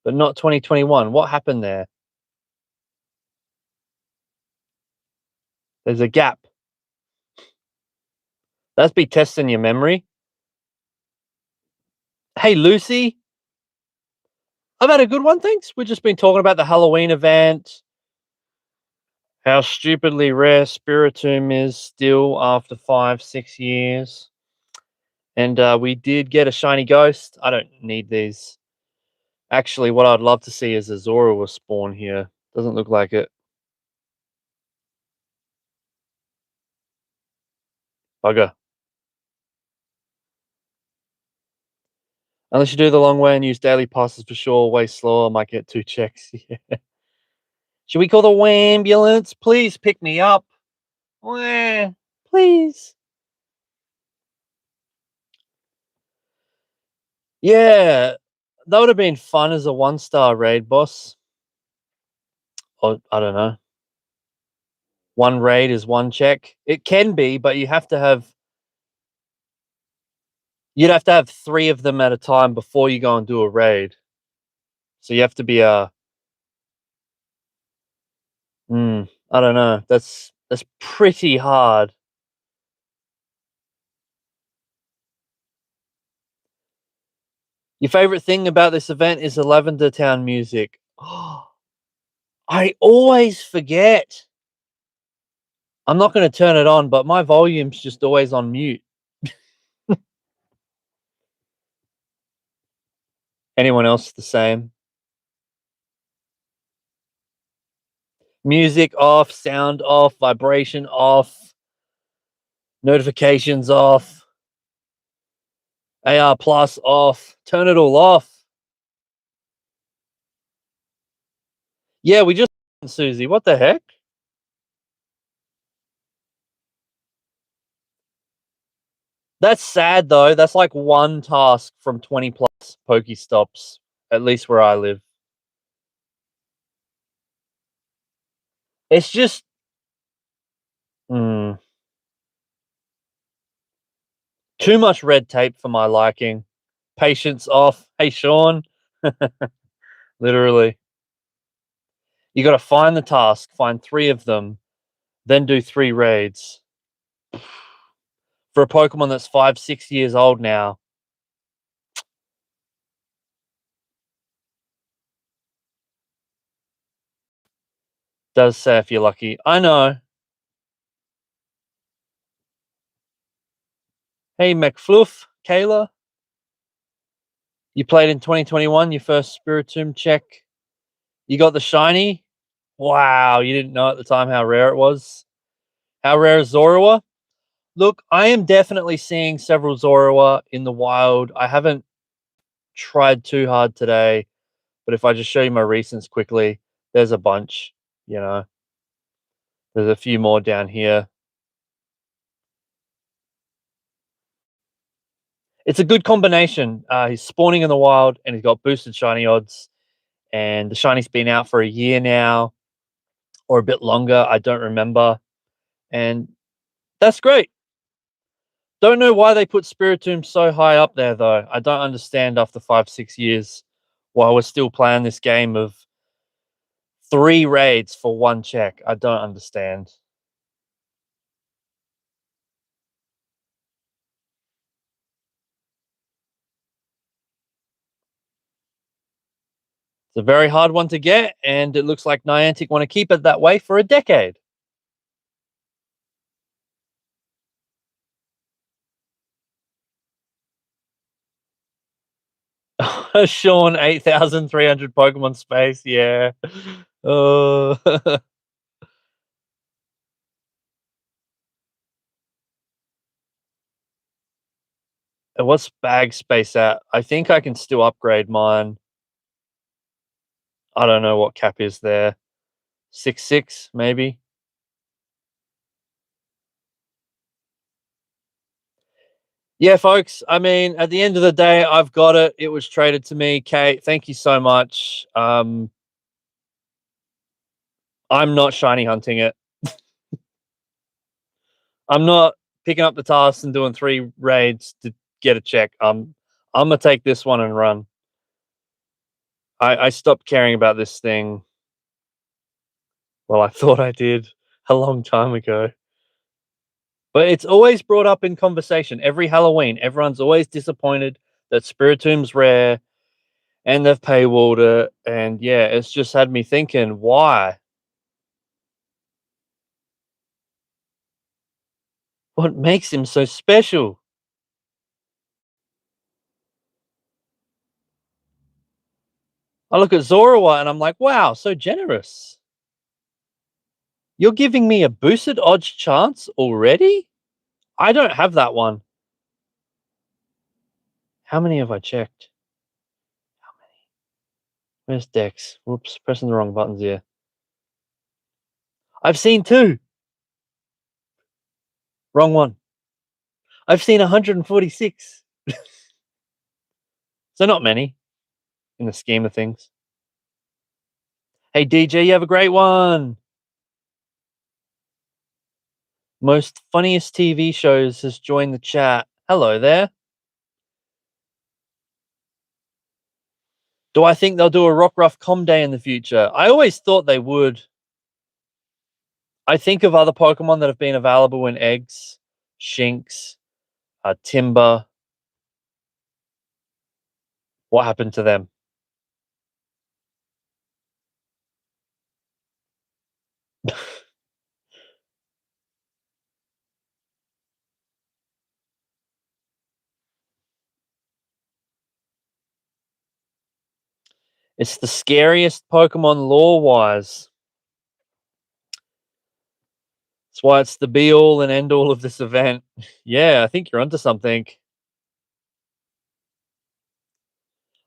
but not 2021. What happened there? There's a gap. That's be testing your memory. Hey, Lucy. I've had a good one, thanks. We've just been talking about the Halloween event, how stupidly rare Spiritomb is still after 5, 6 years. And we did get a shiny ghost. I don't need these. Actually, what I'd love to see is a Zorua spawn here. Doesn't look like it. Bugger. Unless you do the long way and use daily passes for sure, way slower, might get 2 checks. Yeah. Should we call the ambulance? Please pick me up. Please. Yeah, that would have been fun as a 1-star raid boss. Or I don't know. 1 raid is 1 check. It can be, but you'd have to have 3 of them at a time before you go and do a raid. So you have to be I don't know. That's pretty hard. Your favorite thing about this event is the Lavender Town music. I always forget. I'm not going to turn it on, but my volume's just always on mute. Anyone else the same? Music off, sound off, vibration off, notifications off, AR plus off. Turn it all off. Yeah, we just Susie. What the heck? That's sad though. That's like one task from 20 plus Pokestops, at least where I live. It's just too much red tape for my liking. Patience off. Hey Sean. Literally. You gotta find the task, find 3 of them, then do 3 raids. For a Pokemon that's 5, 6 years old now. Does say if you're lucky. I know. Hey McFluff, Kayla. You played in 2021, your first Spiritomb check. You got the shiny. Wow, you didn't know at the time how rare it was. How rare is Zorua? Look, I am definitely seeing several Zorua in the wild. I haven't tried too hard today, but if I just show you my recents quickly, there's a bunch, you know. There's a few more down here. It's a good combination. He's spawning in the wild and he's got boosted shiny odds. And the shiny's been out for a year now or a bit longer. I don't remember. And that's great. Don't know why they put Spiritomb so high up there, though. I don't understand after 5, 6 years while we're still playing this game of 3 raids for 1 check. I don't understand. It's a very hard one to get, and it looks like Niantic want to keep it that way for a decade. Sean, 8,300 Pokemon space. Yeah. What's bag space at? I think I can still upgrade mine. I don't know what cap is there. 6.6 maybe. Yeah, folks. I mean, at the end of the day, I've got it. It was traded to me. Kate, thank you so much. I'm not shiny hunting it. I'm not picking up the tasks and doing 3 raids to get a check. I'm gonna take this one and run. I stopped caring about this thing. Well, I thought I did a long time ago. But it's always brought up in conversation. Every Halloween, everyone's always disappointed that Spiritomb's rare and they've paywalled it. And yeah, it's just had me thinking, why? What makes him so special? I look at Zorua and I'm like, wow, so generous. You're giving me a boosted odds chance already? I don't have that one. How many have I checked? How many? Where's Dex? Whoops, pressing the wrong buttons here. I've seen 2. Wrong one. I've seen 146. So not many in the scheme of things. Hey DJ, you have a great one. Most funniest TV shows has joined the chat. Hello there. Do I think they'll do a Rockruff Com Day in the future? I always thought they would. I think of other Pokemon that have been available in eggs, Shinx, Timber. What happened to them? It's the scariest Pokemon lore-wise. That's why it's the be-all and end-all of this event. Yeah, I think you're onto something.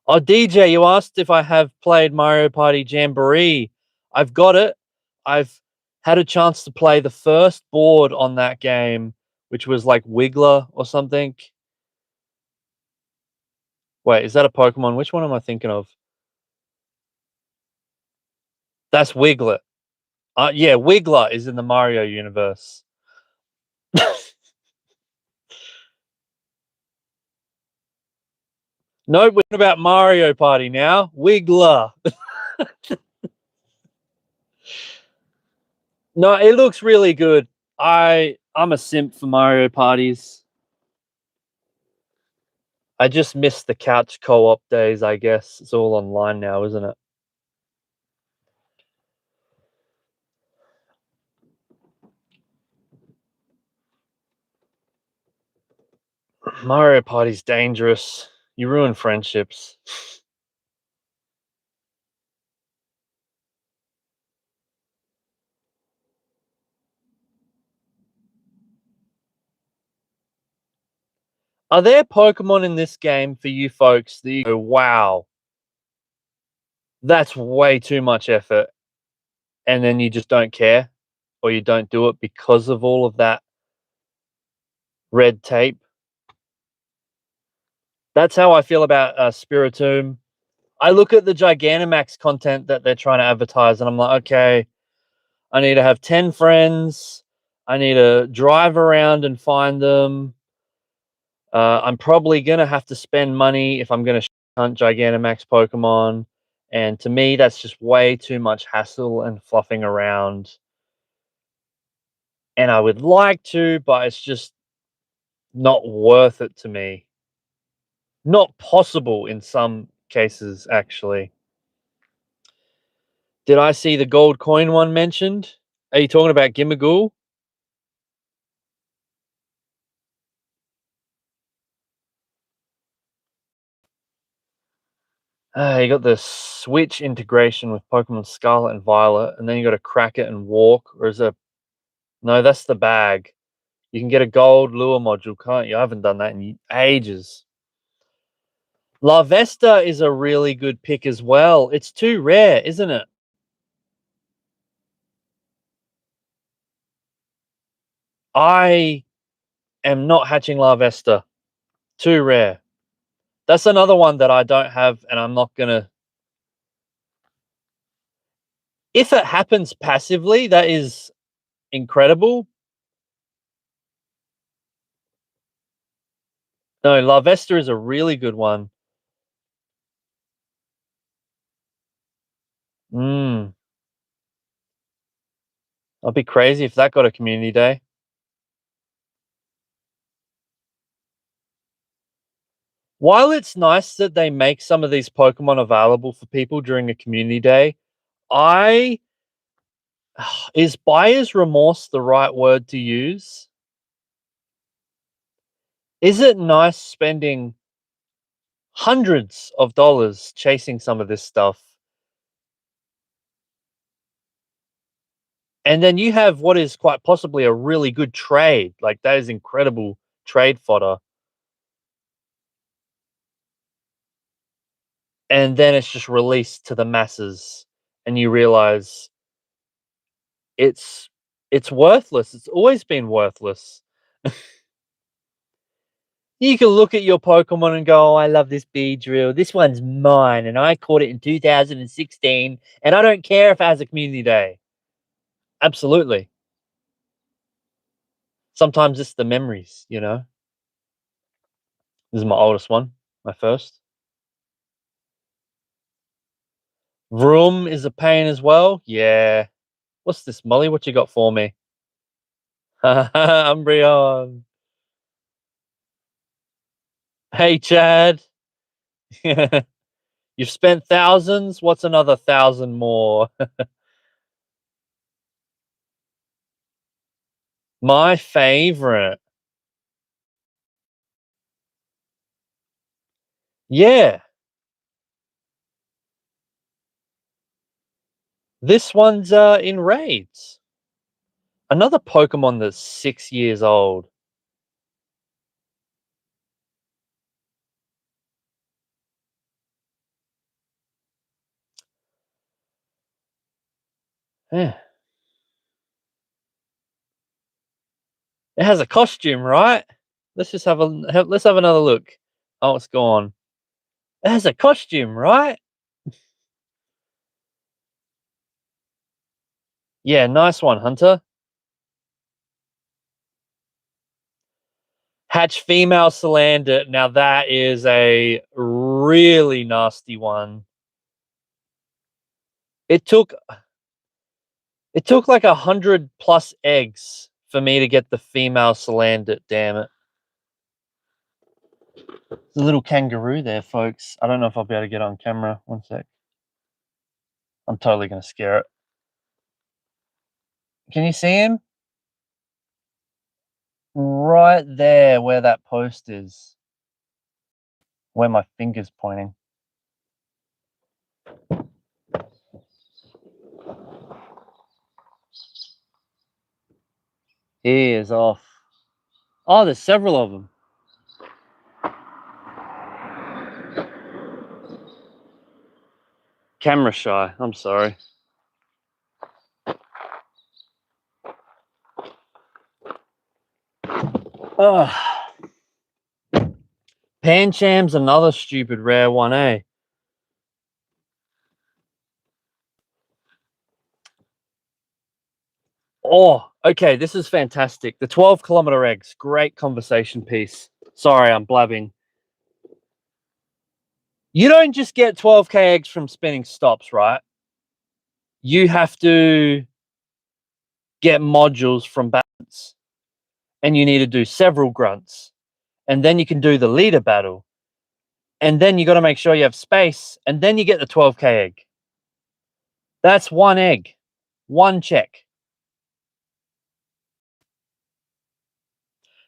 Oh, DJ, you asked if I have played Mario Party Jamboree. I've got it. I've had a chance to play the first board on that game, which was like Wiggler or something. Wait, is that a Pokemon? Which one am I thinking of? That's Wiglet. Yeah, Wiggler is in the Mario universe. Nope, we're talking about Mario Party now. Wiggler. No, it looks really good. I'm a simp for Mario parties. I just miss the couch co-op days, I guess. It's all online now, isn't it? Mario Party's dangerous. You ruin friendships. Are there Pokemon in this game for you folks that you go, wow, that's way too much effort, and then you just don't care, or you don't do it because of all of that red tape? That's how I feel about Spiritomb. I look at the Gigantamax content that they're trying to advertise, and I'm like, okay, I need to have 10 friends. I need to drive around and find them. I'm probably going to have to spend money if I'm going to hunt Gigantamax Pokemon. And to me, that's just way too much hassle and fluffing around. And I would like to, but it's just not worth it to me. Not possible in some cases, actually. Did I see the gold coin one mentioned? Are you talking about Gimmighoul? You got the Switch integration with Pokemon Scarlet and Violet, and then you got to crack it and walk. Or is it? No, that's the bag. You can get a gold lure module, can't you? I haven't done that in ages. La Vesta is a really good pick as well. It's too rare, isn't it? I am not hatching La Vesta. Too rare. That's another one that I don't have, and I'm not gonna. If it happens passively, that is incredible. No, La Vesta is a really good one. Mm, I'd be crazy if that got a community day. While it's nice that they make some of these Pokemon available for people during a community day, I is buyer's remorse the right word to use? Is it nice spending hundreds of dollars chasing some of this stuff? And then you have what is quite possibly a really good trade. Like that is incredible trade fodder. And then it's just released to the masses and you realize it's it's worthless. It's always been worthless. You can look at your Pokemon and go, oh, I love this Beedrill. This one's mine, and I caught it in 2016, and I don't care if it has a community day. Absolutely. Sometimes it's the memories, you know. This is my oldest one, my first. Vroom is a pain as well. Yeah. What's this, Molly? What you got for me? Umbreon. Hey, Chad. You've spent thousands. What's another 1,000 more? My favorite. Yeah. This one's in raids. Another Pokemon that's 6 years old. Yeah. It has a costume, right? Let's just let's have another look. Oh, it's gone. It has a costume, right? Yeah, nice one, Hunter. Hatch female Salander. Now that is a really nasty one. It took like 100+ eggs for me to get the female Salander. Damn it! There's a little kangaroo there, folks. I don't know if I'll be able to get on camera. One sec. I'm totally gonna scare it. Can you see him? Right there, where that post is, where my finger's pointing. He is off. Oh, there's several of them. Camera shy. I'm sorry. Oh. Pancham's another stupid rare one, eh? Oh, okay, this is fantastic. The 12-kilometer eggs. Great conversation piece. Sorry, I'm blabbing. You don't just get 12k eggs from spinning stops, right? You have to get modules from bats, and you need to do several grunts, and then you can do the leader battle, and then you got to make sure you have space, and then you get the 12k egg. That's one egg, one check.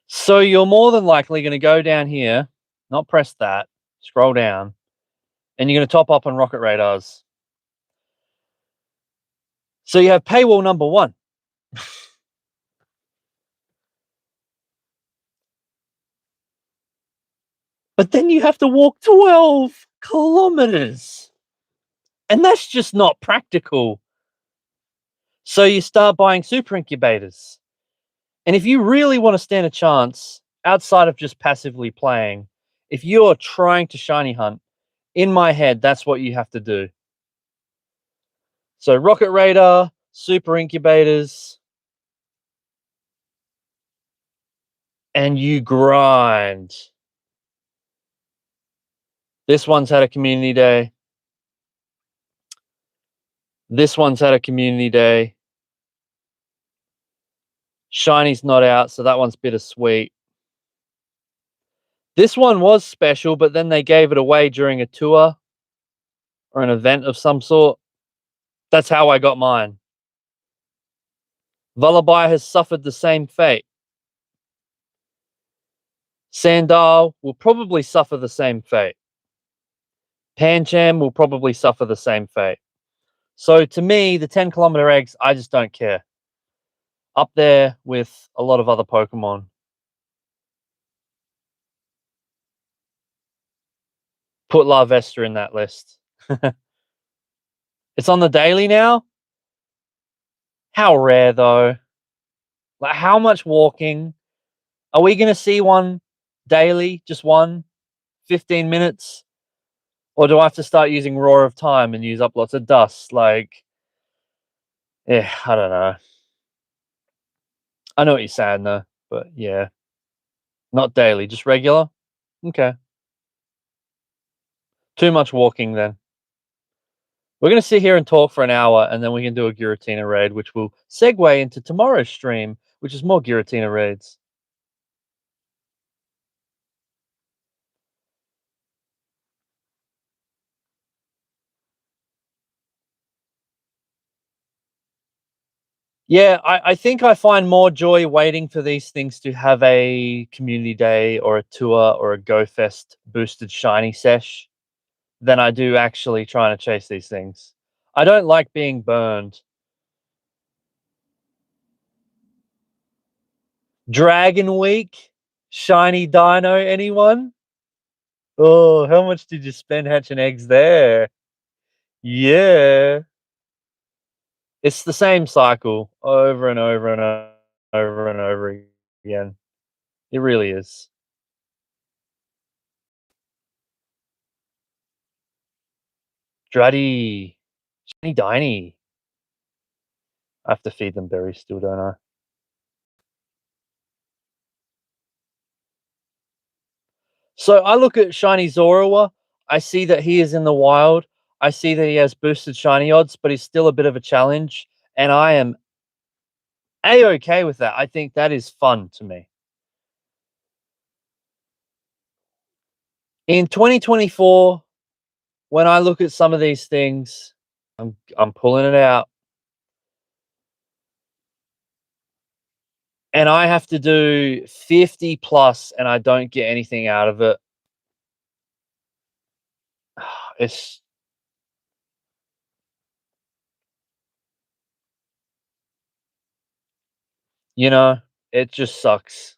So you're more than likely going to go down here, not press that, scroll down, and you're going to top up on rocket radars. So you have paywall number 1. But then you have to walk 12 kilometers. And that's just not practical. So you start buying super incubators. And if you really want to stand a chance outside of just passively playing, if you're trying to shiny hunt, in my head, that's what you have to do. So rocket radar, super incubators, and you grind. This one's had a community day. This one's had a community day. Shiny's not out, so that one's bittersweet. This one was special, but then they gave it away during a tour or an event of some sort. That's how I got mine. Vullaby has suffered the same fate. Sandal will probably suffer the same fate. Pancham will probably suffer the same fate. So to me, the 10-kilometer eggs, I just don't care. Up there with a lot of other Pokemon. Put Larvesta in that list. It's on the daily now? How rare, though. Like, how much walking? Are we going to see one daily? Just one? 15 minutes? Or do I have to start using Roar of Time and use up lots of dust? Like, yeah, I don't know. I know what you're saying, though. But, yeah. Not daily, just regular? Okay. Too much walking, then. We're going to sit here and talk for an hour, and then we can do a Giratina raid, which will segue into tomorrow's stream, which is more Giratina raids. Yeah, I think I find more joy waiting for these things to have a community day or a tour or a Go Fest boosted shiny sesh than I do actually trying to chase these things. I don't like being burned. Dragon Week, shiny dino, anyone? Oh, how much did you spend hatching eggs there? Yeah. It's the same cycle over and over and over and over again. It really is. Druddy. Shiny Diny. I have to feed them berries still, don't I? So I look at shiny Zorua. I see that he is in the wild. I see that he has boosted shiny odds, but he's still a bit of a challenge. And I am A-okay with that. I think that is fun to me. In 2024, when I look at some of these things, I'm pulling it out. And I have to do 50 plus and I don't get anything out of it. It's you know, it just sucks.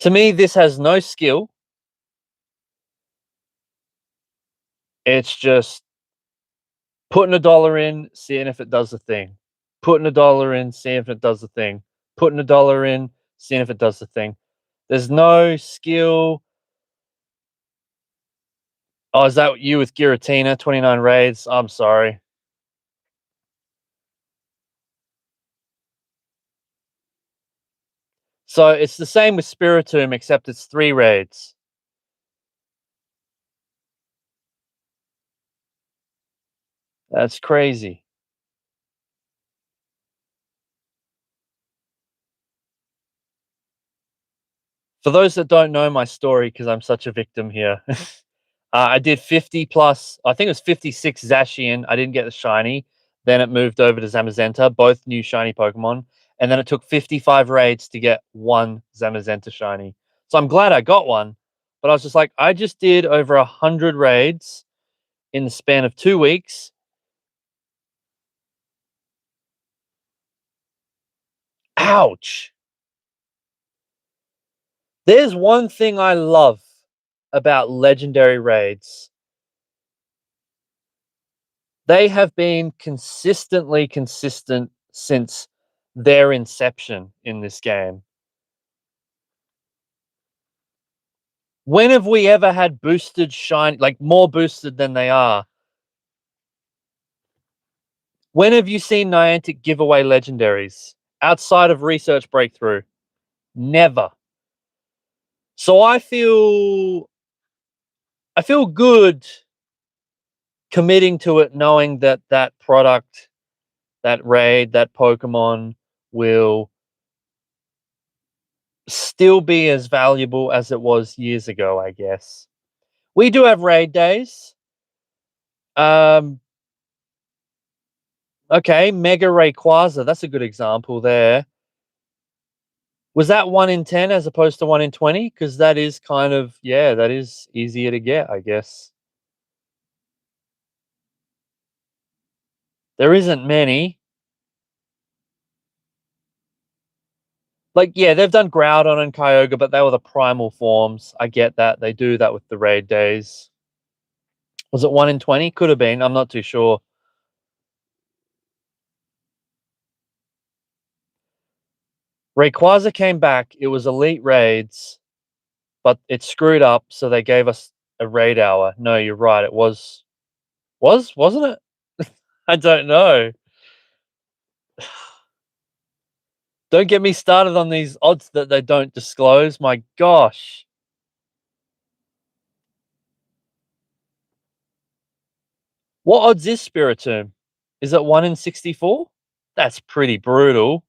To me, this has no skill. It's just putting $1 in, seeing if it does the thing. Putting $1 in, seeing if it does the thing. Putting $1 in, seeing if it does the thing. There's no skill. Oh, is that you with Giratina? 29 raids. I'm sorry. So it's the same with Spiritomb, except it's 3 raids. That's crazy. For those that don't know my story, because I'm such a victim here, I did 50 plus, I think it was 56 Zacian. I didn't get the shiny. Then it moved over to Zamazenta, both new shiny Pokemon. And then it took 55 raids to get one Zamazenta shiny. So I'm glad I got one. But I was just like, I just did over 100 raids in the span of 2 weeks. Ouch. There's one thing I love about legendary raids. They have been consistently consistent since their inception in this game. When have we ever had boosted shiny, like more boosted than they are? When have you seen Niantic give away legendaries outside of research breakthrough? Never. So I feel good committing to it, knowing that that product, that raid, that Pokemon will still be as valuable as it was years ago, I guess. We do have raid days. Um, okay, Mega Rayquaza, that's a good example there. Was that 1 in 10 as opposed to 1 in 20? Because that is kind of, yeah, that is easier to get, I guess. There isn't many. Like, yeah, they've done Groudon and Kyogre, but they were the primal forms. I get that. They do that with the raid days. Was it 1 in 20? Could have been. I'm not too sure. Rayquaza came back. It was Elite Raids, but it screwed up, so they gave us a raid hour. No, you're right. It wasn't it? I don't know. Don't get me started on these odds that they don't disclose. My gosh. What odds is Spiritomb? Is it 1 in 64? That's pretty brutal.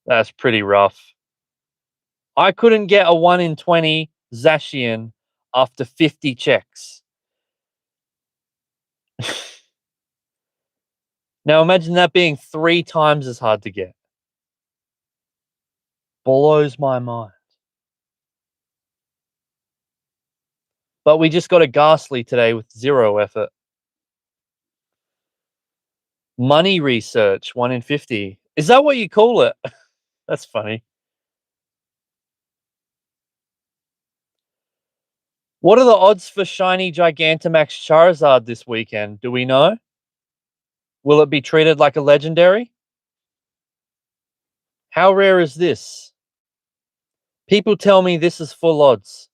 That's pretty rough. I couldn't get a 1 in 20 Zacian after 50 checks. Now imagine that being 3 times as hard to get. Blows my mind. But we just got a Ghastly today with 0 effort. Money research, 1 in 50. Is that what you call it? That's funny. What are the odds for shiny Gigantamax Charizard this weekend? Do we know? Will it be treated like a legendary? How rare is this? People tell me this is full odds.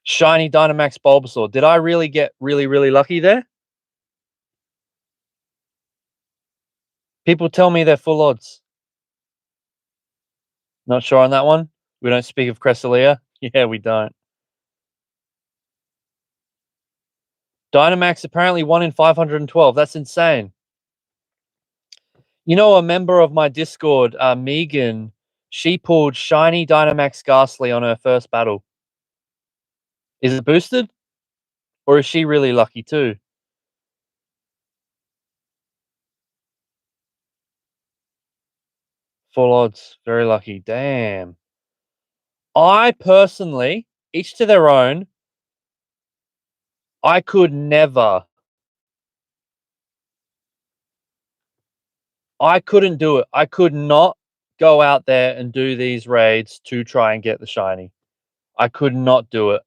Shiny Dynamax Bulbasaur. Did I really get really lucky there? People tell me they're full odds. Not sure on that one. We don't speak of Cresselia. Yeah, we don't. Dynamax apparently 1 in 512. That's insane. You know, a member of my Discord, Megan, she pulled shiny Dynamax Ghastly on her first battle. Is it boosted? Or is she really lucky too? Full odds. Very lucky. Damn. I personally, each to their own, I could never. I couldn't do it. I could not go out there and do these raids to try and get the shiny. I could not do it.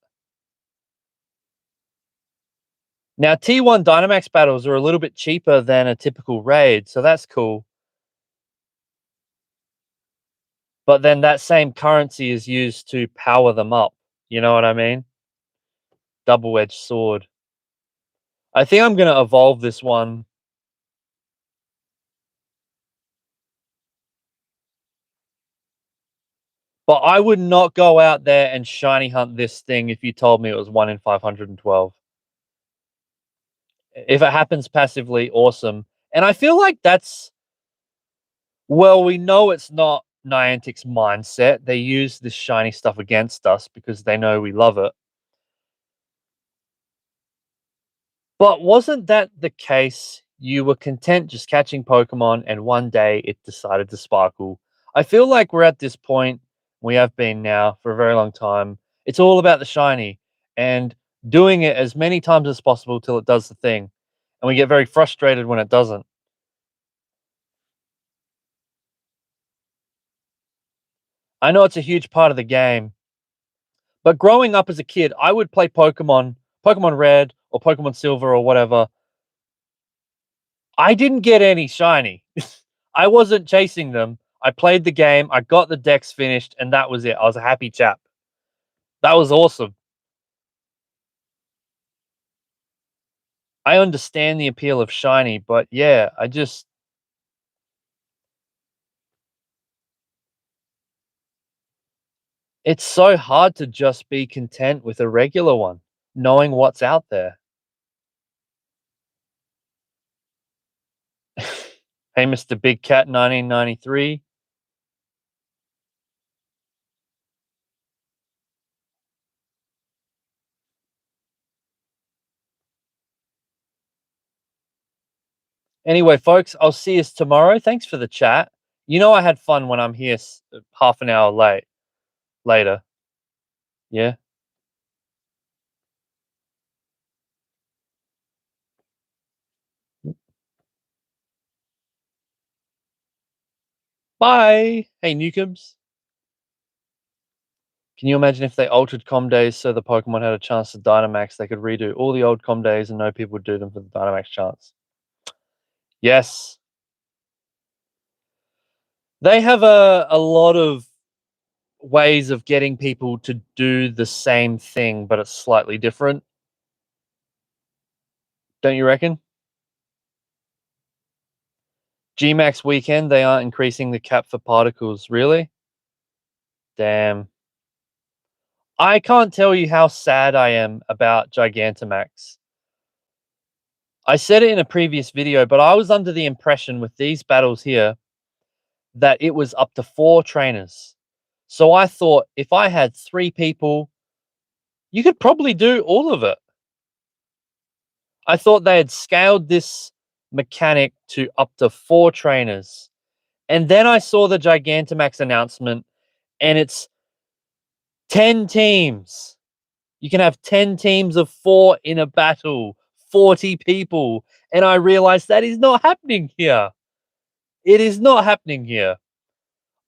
Now, T1 Dynamax battles are a little bit cheaper than a typical raid, so that's cool. But then that same currency is used to power them up. You know what I mean? Double-edged sword. I think I'm going to evolve this one. But I would not go out there and shiny hunt this thing if you told me it was 1 in 512. If it happens passively, awesome. And I feel like that's, well, we know it's not Niantic's mindset. They use this shiny stuff against us because they know we love it. But wasn't that the case? You were content just catching Pokemon and one day it decided to sparkle. I feel like we're at this point, we have been now for a very long time. It's all about the shiny and doing it as many times as possible till it does the thing. And we get very frustrated when it doesn't. I know it's a huge part of the game, but growing up as a kid, I would play Pokemon Red or Pokemon Silver or whatever. I didn't get any shiny. I wasn't chasing them. I played the game, I got the decks finished, and that was it. I was a happy chap. That was awesome. I understand the appeal of shiny, but yeah, it's so hard to just be content with a regular one, knowing what's out there. Hey, Mr. Big Cat 1993. Anyway, folks, I'll see you tomorrow. Thanks for the chat. You know I had fun when I'm here half an hour later. Yeah. Bye. Hey, Newcombs. Can you imagine if they altered com days so the Pokemon had a chance to Dynamax? They could redo all the old com days and no people would do them for the Dynamax chance. Yes. They have a lot of ways of getting people to do the same thing, but it's slightly different. Don't you reckon? Gmax weekend, they aren't increasing the cap for particles. Really? Damn. I can't tell you how sad I am about Gigantamax. I said it in a previous video, but I was under the impression with these battles here that it was up to 4 trainers. So I thought if I had 3 people, you could probably do all of it. I thought they had scaled this mechanic to up to 4 trainers. And then I saw the Gigantamax announcement, and it's 10 teams. You can have 10 teams of 4 in a battle, 40 people. And I realized that is not happening here. It is not happening here.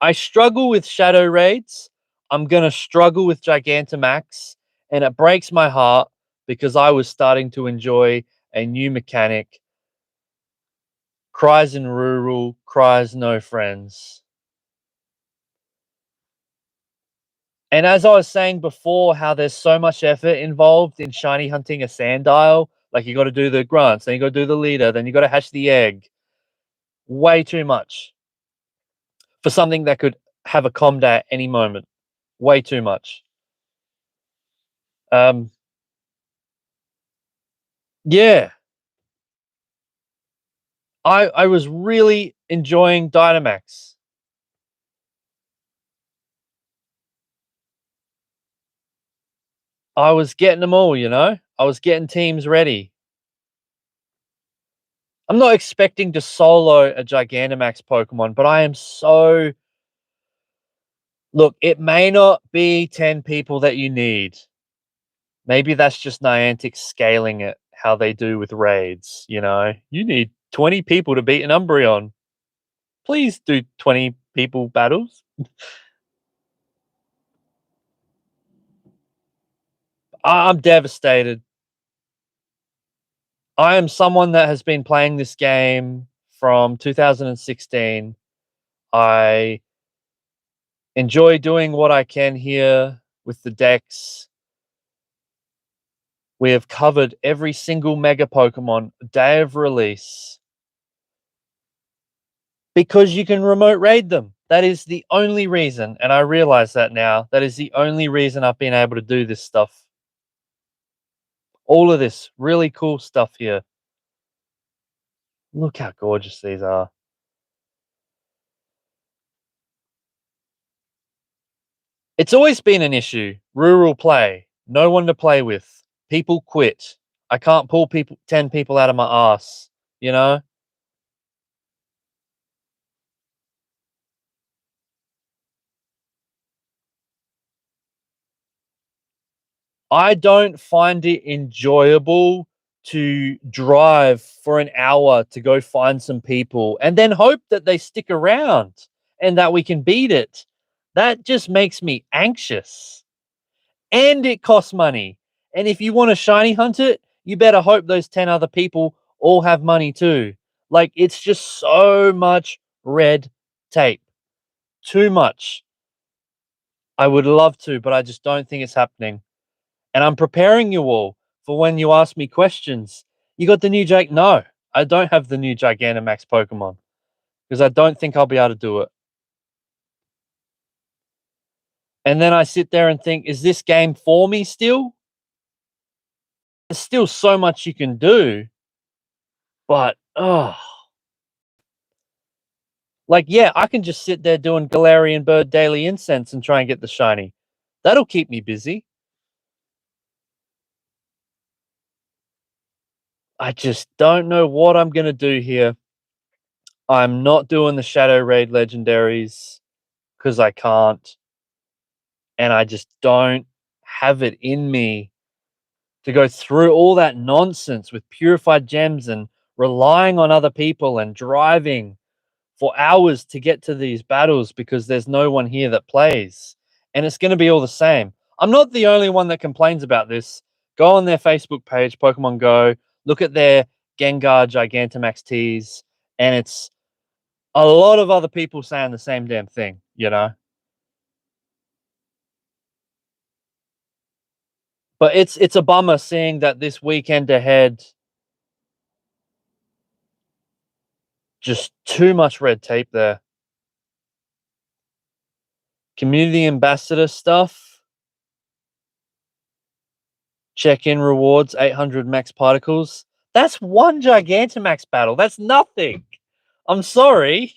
I struggle with Shadow Raids. I'm going to struggle with Gigantamax. And it breaks my heart because I was starting to enjoy a new mechanic. Cries in rural, cries no friends. And as I was saying before, how there's so much effort involved in shiny hunting a Sandile. Like, you got to do the grunts, then you got to do the leader, then you got to hatch the egg. Way too much for something that could have a combat at any moment. Way too much. Yeah. I was really enjoying Dynamax. I was getting them all, you know? I was getting teams ready. I'm not expecting to solo a Gigantamax Pokemon, but I am so... Look, it may not be 10 people that you need. Maybe that's just Niantic scaling it how they do with raids, you know? You need 20 people to beat an Umbreon. Please do 20 people battles. I'm devastated. I am someone that has been playing this game from 2016. I enjoy doing what I can here with the decks. We have covered every single Mega Pokemon day of release because you can remote raid them. That is the only reason, and I realize that now. That is the only reason I've been able to do this stuff. All of this really cool stuff here. Look how gorgeous these are. It's always been an issue. Rural play. No one to play with. People quit. I can't pull 10 people out of my ass, you know? I don't find it enjoyable to drive for an hour to go find some people and then hope that they stick around and that we can beat it. That just makes me anxious. And it costs money. And if you want to shiny hunt it, you better hope those 10 other people all have money too. Like, it's just so much red tape. Too much. I would love to, but I just don't think it's happening. And I'm preparing you all for when you ask me questions. You got the new Jake? No, I don't have the new Gigantamax Pokemon because I don't think I'll be able to do it. And then I sit there and think, is this game for me still? There's still so much you can do, but like, yeah, I can just sit there doing Gallerian Bird Daily Incense and try and get the shiny. That'll keep me busy. I just don't know what I'm going to do here. I'm not doing the Shadow Raid legendaries because I can't. And I just don't have it in me to go through all that nonsense with purified gems and relying on other people and driving for hours to get to these battles because there's no one here that plays. And it's going to be all the same. I'm not the only one that complains about this. Go on their Facebook page, Pokemon Go, look at their Gengar Gigantamax tease, and it's a lot of other people saying the same damn thing, you know? But it's a bummer seeing that this weekend ahead just too much red tape there. Community ambassador stuff. Check-in rewards, 800 max particles. That's one Gigantamax battle. That's nothing. I'm sorry.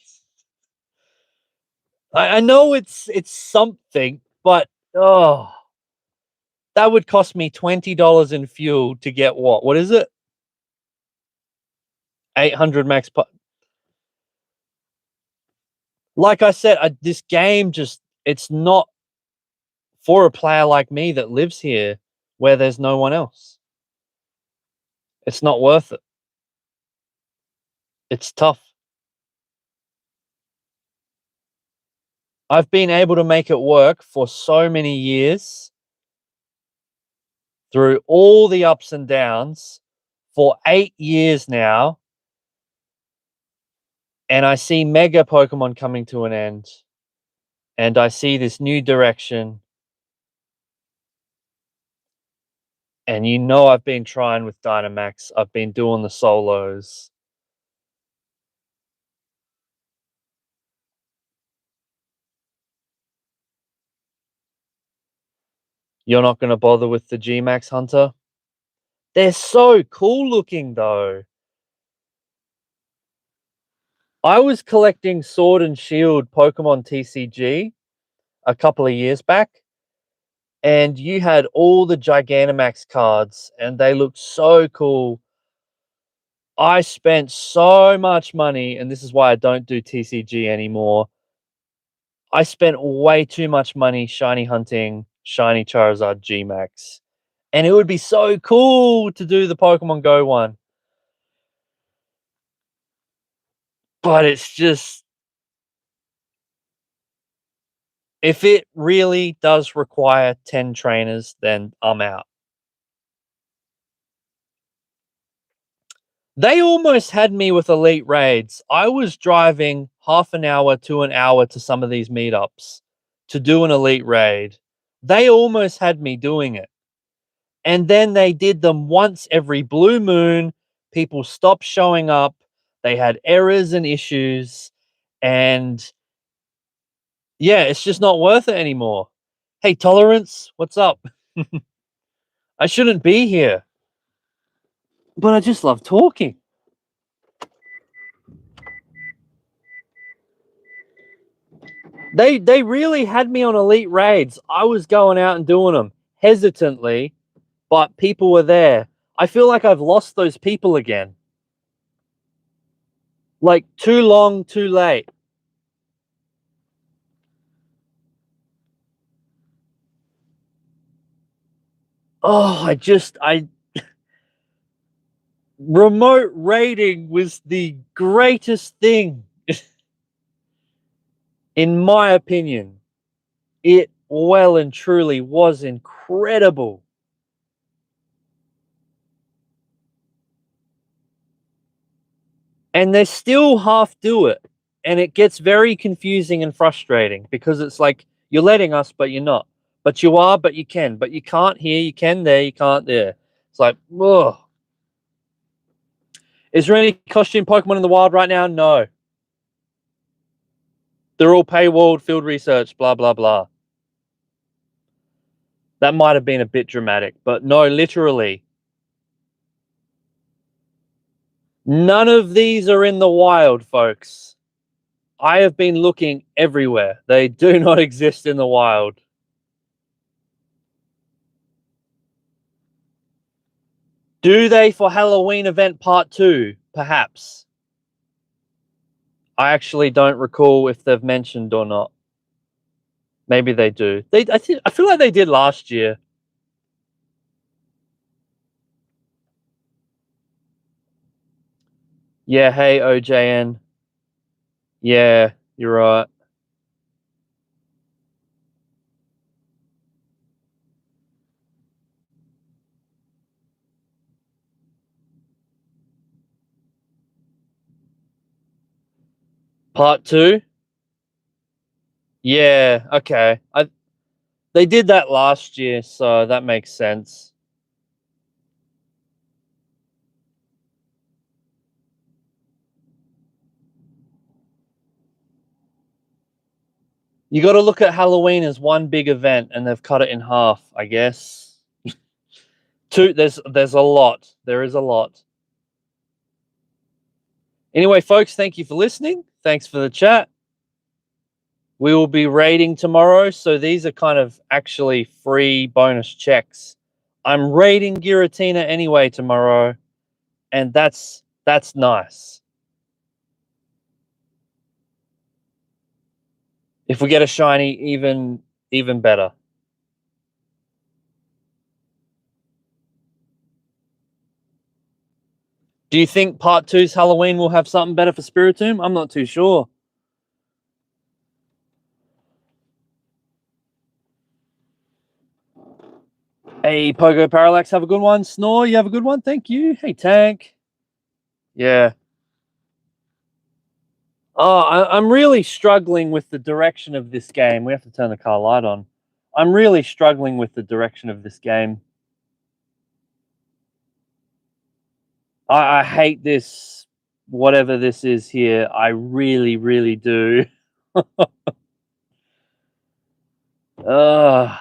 I know it's something, but oh, that would cost me $20 in fuel to get what? What is it? 800 max. Like I said, this game it's not for a player like me that lives here where there's no one else. It's not worth it. It's tough. I've been able to make it work for so many years through all the ups and downs for 8 years now. And I see Mega Pokemon coming to an end. And I see this new direction. And you know I've been trying with Dynamax. I've been doing the solos. You're not going to bother with the G-Max Hunter? They're so cool looking, though. I was collecting Sword and Shield Pokemon TCG a couple of years back, and you had all the Gigantamax cards, and they looked so cool. I spent so much money, and this is why I don't do TCG anymore. I spent way too much money shiny hunting shiny Charizard G-Max. And it would be so cool to do the Pokemon Go one. But it's just, if it really does require 10 trainers, then I'm out. They almost had me with elite raids. I was driving half an hour to an hour to some of these meetups to do an elite raid. They almost had me doing it. And then they did them once every blue moon. People stopped showing up. They had errors and issues. And yeah, it's just not worth it anymore. Hey, Tolerance, what's up? I shouldn't be here. But I just love talking. They really had me on elite raids. I was going out and doing them hesitantly, but people were there. I feel like I've lost those people again. Like, too long, too late. Oh, remote raiding was the greatest thing. In my opinion, it well and truly was incredible. And they still half do it. And it gets very confusing and frustrating because it's like, you're letting us, but you're not. But you are, but you can. But you can't here, you can there, you can't there. It's like, ugh. Is there any costume Pokemon in the wild right now? No. They're all paywalled, field research, blah, blah, blah. That might have been a bit dramatic, but no, literally. None of these are in the wild, folks. I have been looking everywhere. They do not exist in the wild. Do they for Halloween event part 2? Perhaps. I actually don't recall if they've mentioned or not. Maybe they do. I feel like they did last year. Yeah, hey, OJN. Yeah, you're right. Part 2? Yeah, okay. They did that last year, so that makes sense. You got to look at Halloween as one big event, and they've cut it in half, I guess. There's a lot. There is a lot. Anyway, folks, thank you for listening. Thanks for the chat. We will be raiding tomorrow, so these are kind of actually free bonus checks. I'm raiding Giratina anyway tomorrow, and that's nice. If we get a shiny, even better. Do you think part 2's Halloween will have something better for Spiritomb? I'm not too sure. Hey, Pogo Parallax, have a good one. Snore, you have a good one. Thank you. Hey, Tank. Yeah. Oh, I'm really struggling with the direction of this game. We have to turn the car light on. I'm really struggling with the direction of this game. I hate this, whatever this is here. I really, really do. uh,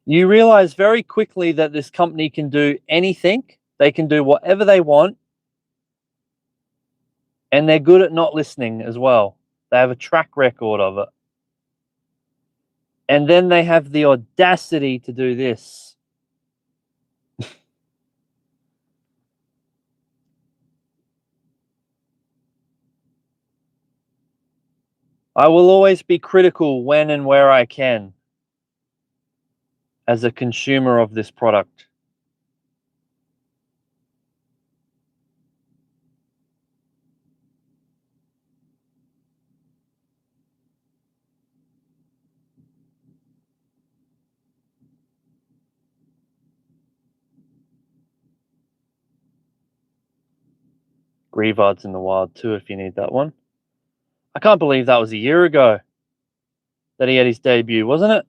you realize very quickly that this company can do anything. They can do whatever they want. And they're good at not listening as well. They have a track record of it. And then they have the audacity to do this. I will always be critical when and where I can as a consumer of this product. Greavard's in the wild too if you need that one. I can't believe that was a year ago that he had his debut, wasn't it?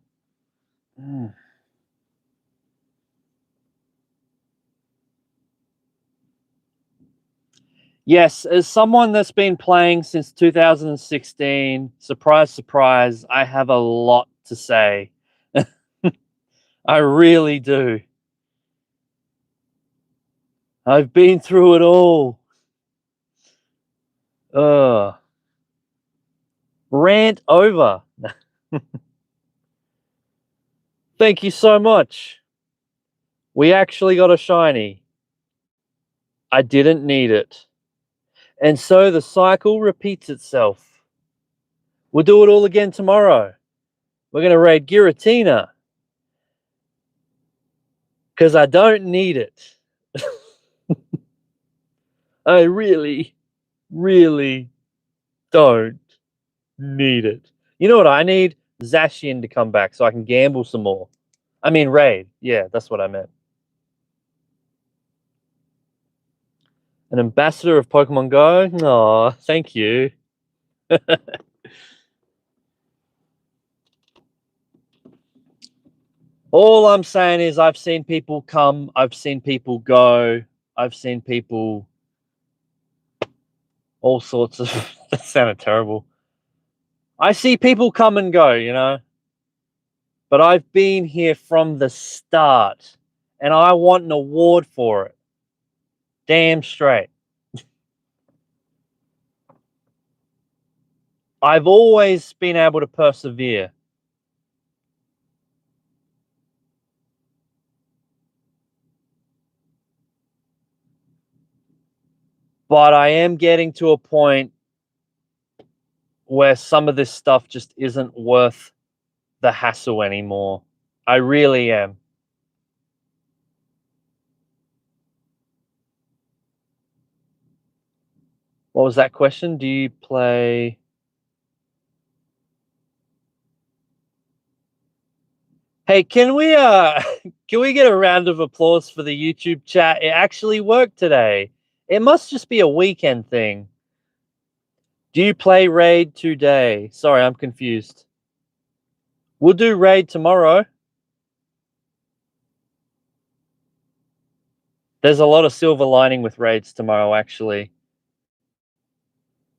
Yes, as someone that's been playing since 2016, surprise, surprise, I have a lot to say. I really do. I've been through it all. Rant over. Thank you so much. We actually got a shiny. I didn't need it. And so the cycle repeats itself. We'll do it all again tomorrow. We're going to raid Giratina. Because I don't need it. I really, really don't need it. You know what I need? Zacian to come back so I can gamble some more. I mean, raid. Yeah, that's what I meant. An ambassador of Pokemon Go? Aw, thank you. All I'm saying is I've seen people come, I've seen people go, I've seen people all sorts of that sounded terrible. I see people come and go, you know. But I've been here from the start and I want an award for it. Damn straight. I've always been able to persevere. But I am getting to a point where some of this stuff just isn't worth the hassle anymore. I really am. What was that question? Do you play... Hey, can we get a round of applause for the YouTube chat? It actually worked today. It must just be a weekend thing. Do you play Raid today? Sorry, I'm confused. We'll do Raid tomorrow. There's a lot of silver lining with raids tomorrow, actually.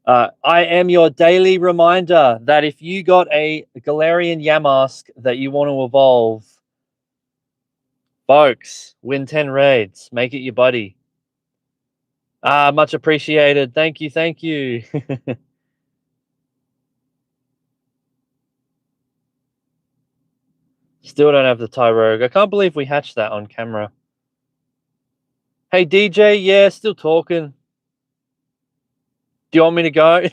I am your daily reminder that if you got a Gallerian Yamask that you want to evolve, folks, win 10 raids. Make it your buddy. Much appreciated. Thank you, thank you. Still don't have the Tyrogue. I can't believe we hatched that on camera. Hey, DJ, yeah, still talking. Do you want me to go?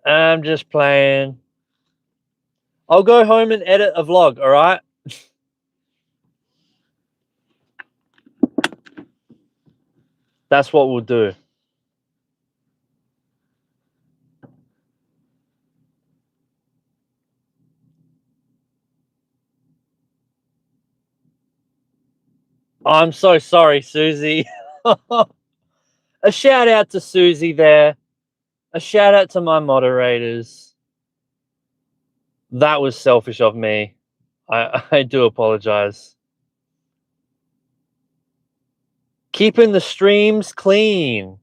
I'm just playing. I'll go home and edit a vlog, all right? That's what we'll do. I'm so sorry, Susie. A shout out to Susie there. A shout out to my moderators. That was selfish of me. I do apologize. Keeping the streams clean.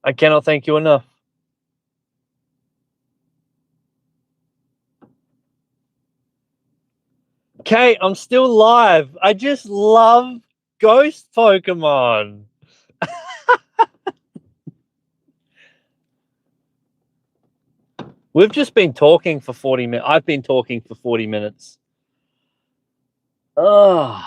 I cannot thank you enough. Okay, I'm still live. I just love ghost Pokemon. We've just been talking for 40 minutes. I've been talking for 40 minutes. Oh.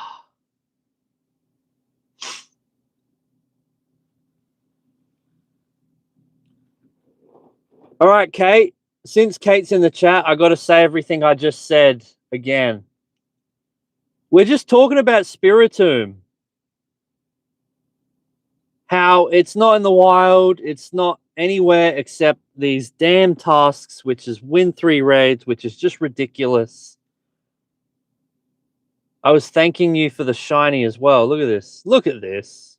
All right, Kate. Since Kate's in the chat, I got to say everything I just said again. We're just talking about Spiritomb. How it's not in the wild. It's not anywhere except these damn tasks, which is win 3 raids, which is just ridiculous. I was thanking you for the shiny as well. Look at this. Look at this.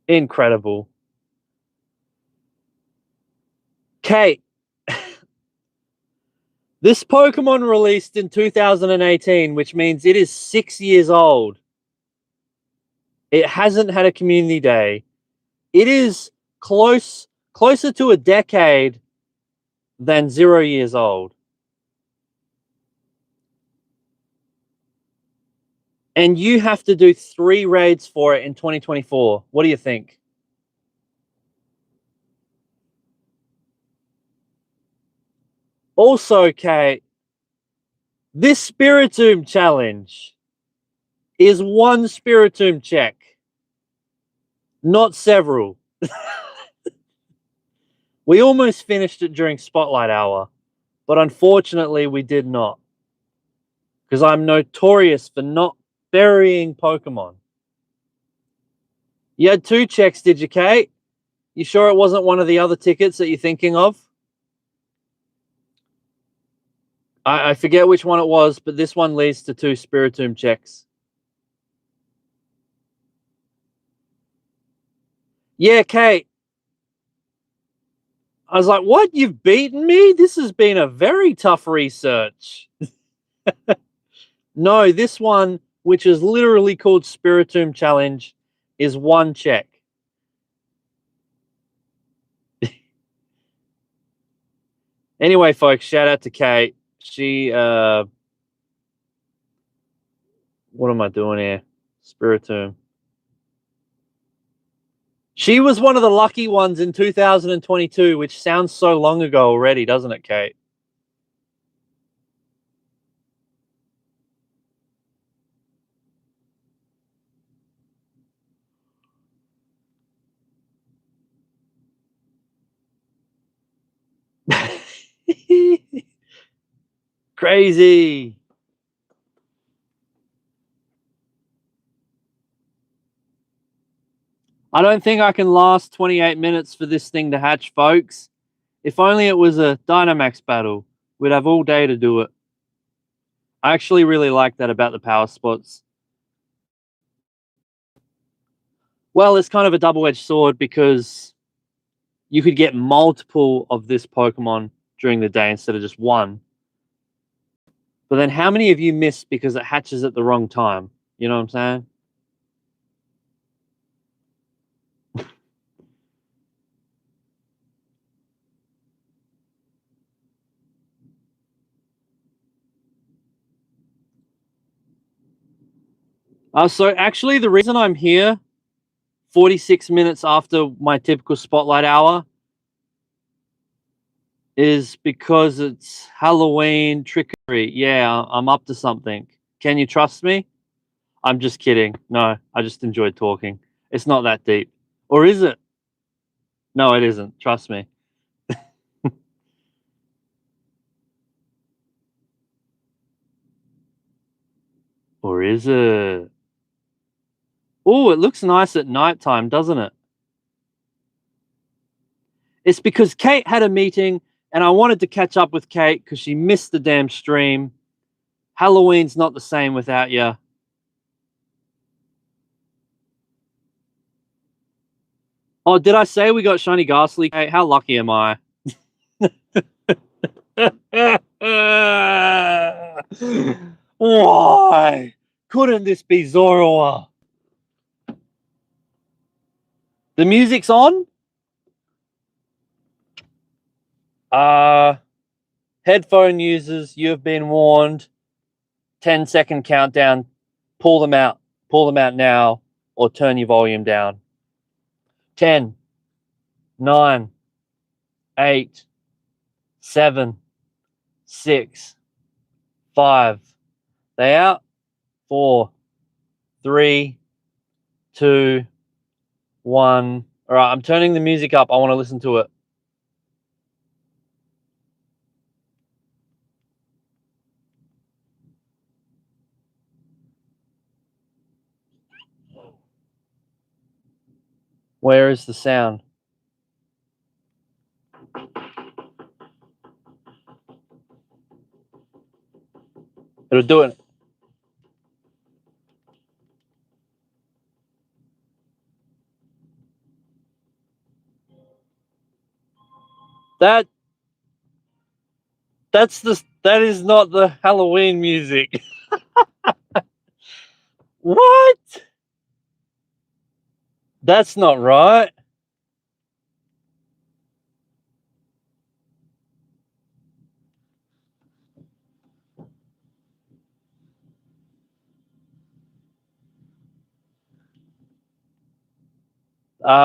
Incredible. Kate, this Pokemon released in 2018, which means it is 6 years old. It hasn't had a community day. It is closer to a decade than 0 years old. And you have to do 3 raids for it in 2024. What do you think? Also, Kate, this Spiritomb challenge is 1 Spiritomb check, not several. We almost finished it during Spotlight Hour, but unfortunately we did not. Because I'm notorious for not burying Pokemon. You had 2 checks, did you, Kate? You sure it wasn't one of the other tickets that you're thinking of? I forget which one it was, but this one leads to 2 Spiritomb checks. Yeah, Kate. I was like, what? You've beaten me? This has been a very tough research. No, this one, which is literally called Spiritomb Challenge, is 1 check. Anyway, folks, shout out to Kate. She, what am I doing here? Spiritomb. She was one of the lucky ones in 2022, which sounds so long ago already, doesn't it, Kate? Crazy. I don't think I can last 28 minutes for this thing to hatch, folks. If only it was a Dynamax battle. We'd have all day to do it. I actually really like that about the power spots. Well, it's kind of a double-edged sword because you could get multiple of this Pokemon during the day instead of just 1. But then how many of you miss because it hatches at the wrong time? You know what I'm saying? So actually the reason I'm here 46 minutes after my typical spotlight hour is because it's Halloween trickery. Yeah, I'm up to something. Can you trust me? I'm just kidding. No, I just enjoyed talking. It's not that deep. Or is it? No, it isn't. Trust me. Or is it? Oh, it looks nice at nighttime, doesn't it? It's because Kate had a meeting and I wanted to catch up with Kate because she missed the damn stream. Halloween's not the same without you. Oh, did I say we got Shiny Ghastly, Kate? How lucky am I? Why couldn't this be Zorua? The music's on? Headphone users, you have been warned. 10-second countdown. Pull them out. Pull them out now or turn your volume down. 10, 9, 8, 7, 6, 5. They out? 4, 3, 2, 1. All right, I'm turning the music up. I want to listen to it. Where is the sound? It'll do it. That is not the Halloween music. What? That's not right.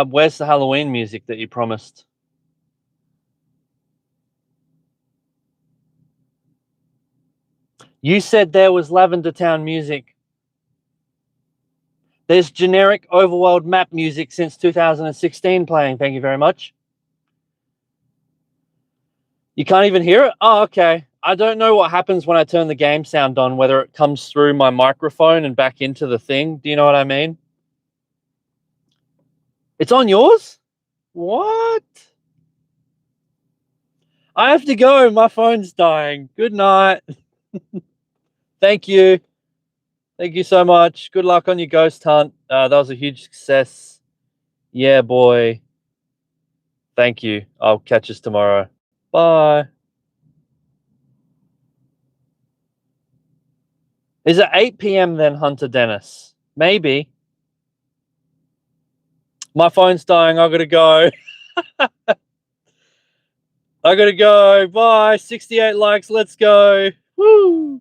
Where's the Halloween music that you promised? You said there was Lavender Town music. There's generic overworld map music since 2016 playing. Thank you very much. You can't even hear it? Oh, okay. I don't know what happens when I turn the game sound on, whether it comes through my microphone and back into the thing. Do you know what I mean? It's on yours? What? I have to go. My phone's dying. Good night. Thank you. Thank you so much. Good luck on your ghost hunt. That was a huge success. Yeah, boy. Thank you. I'll catch us tomorrow. Bye. Is it 8 p.m. then, Hunter Dennis? Maybe. My phone's dying. I gotta go. I gotta go. Bye. 68 likes. Let's go. Woo.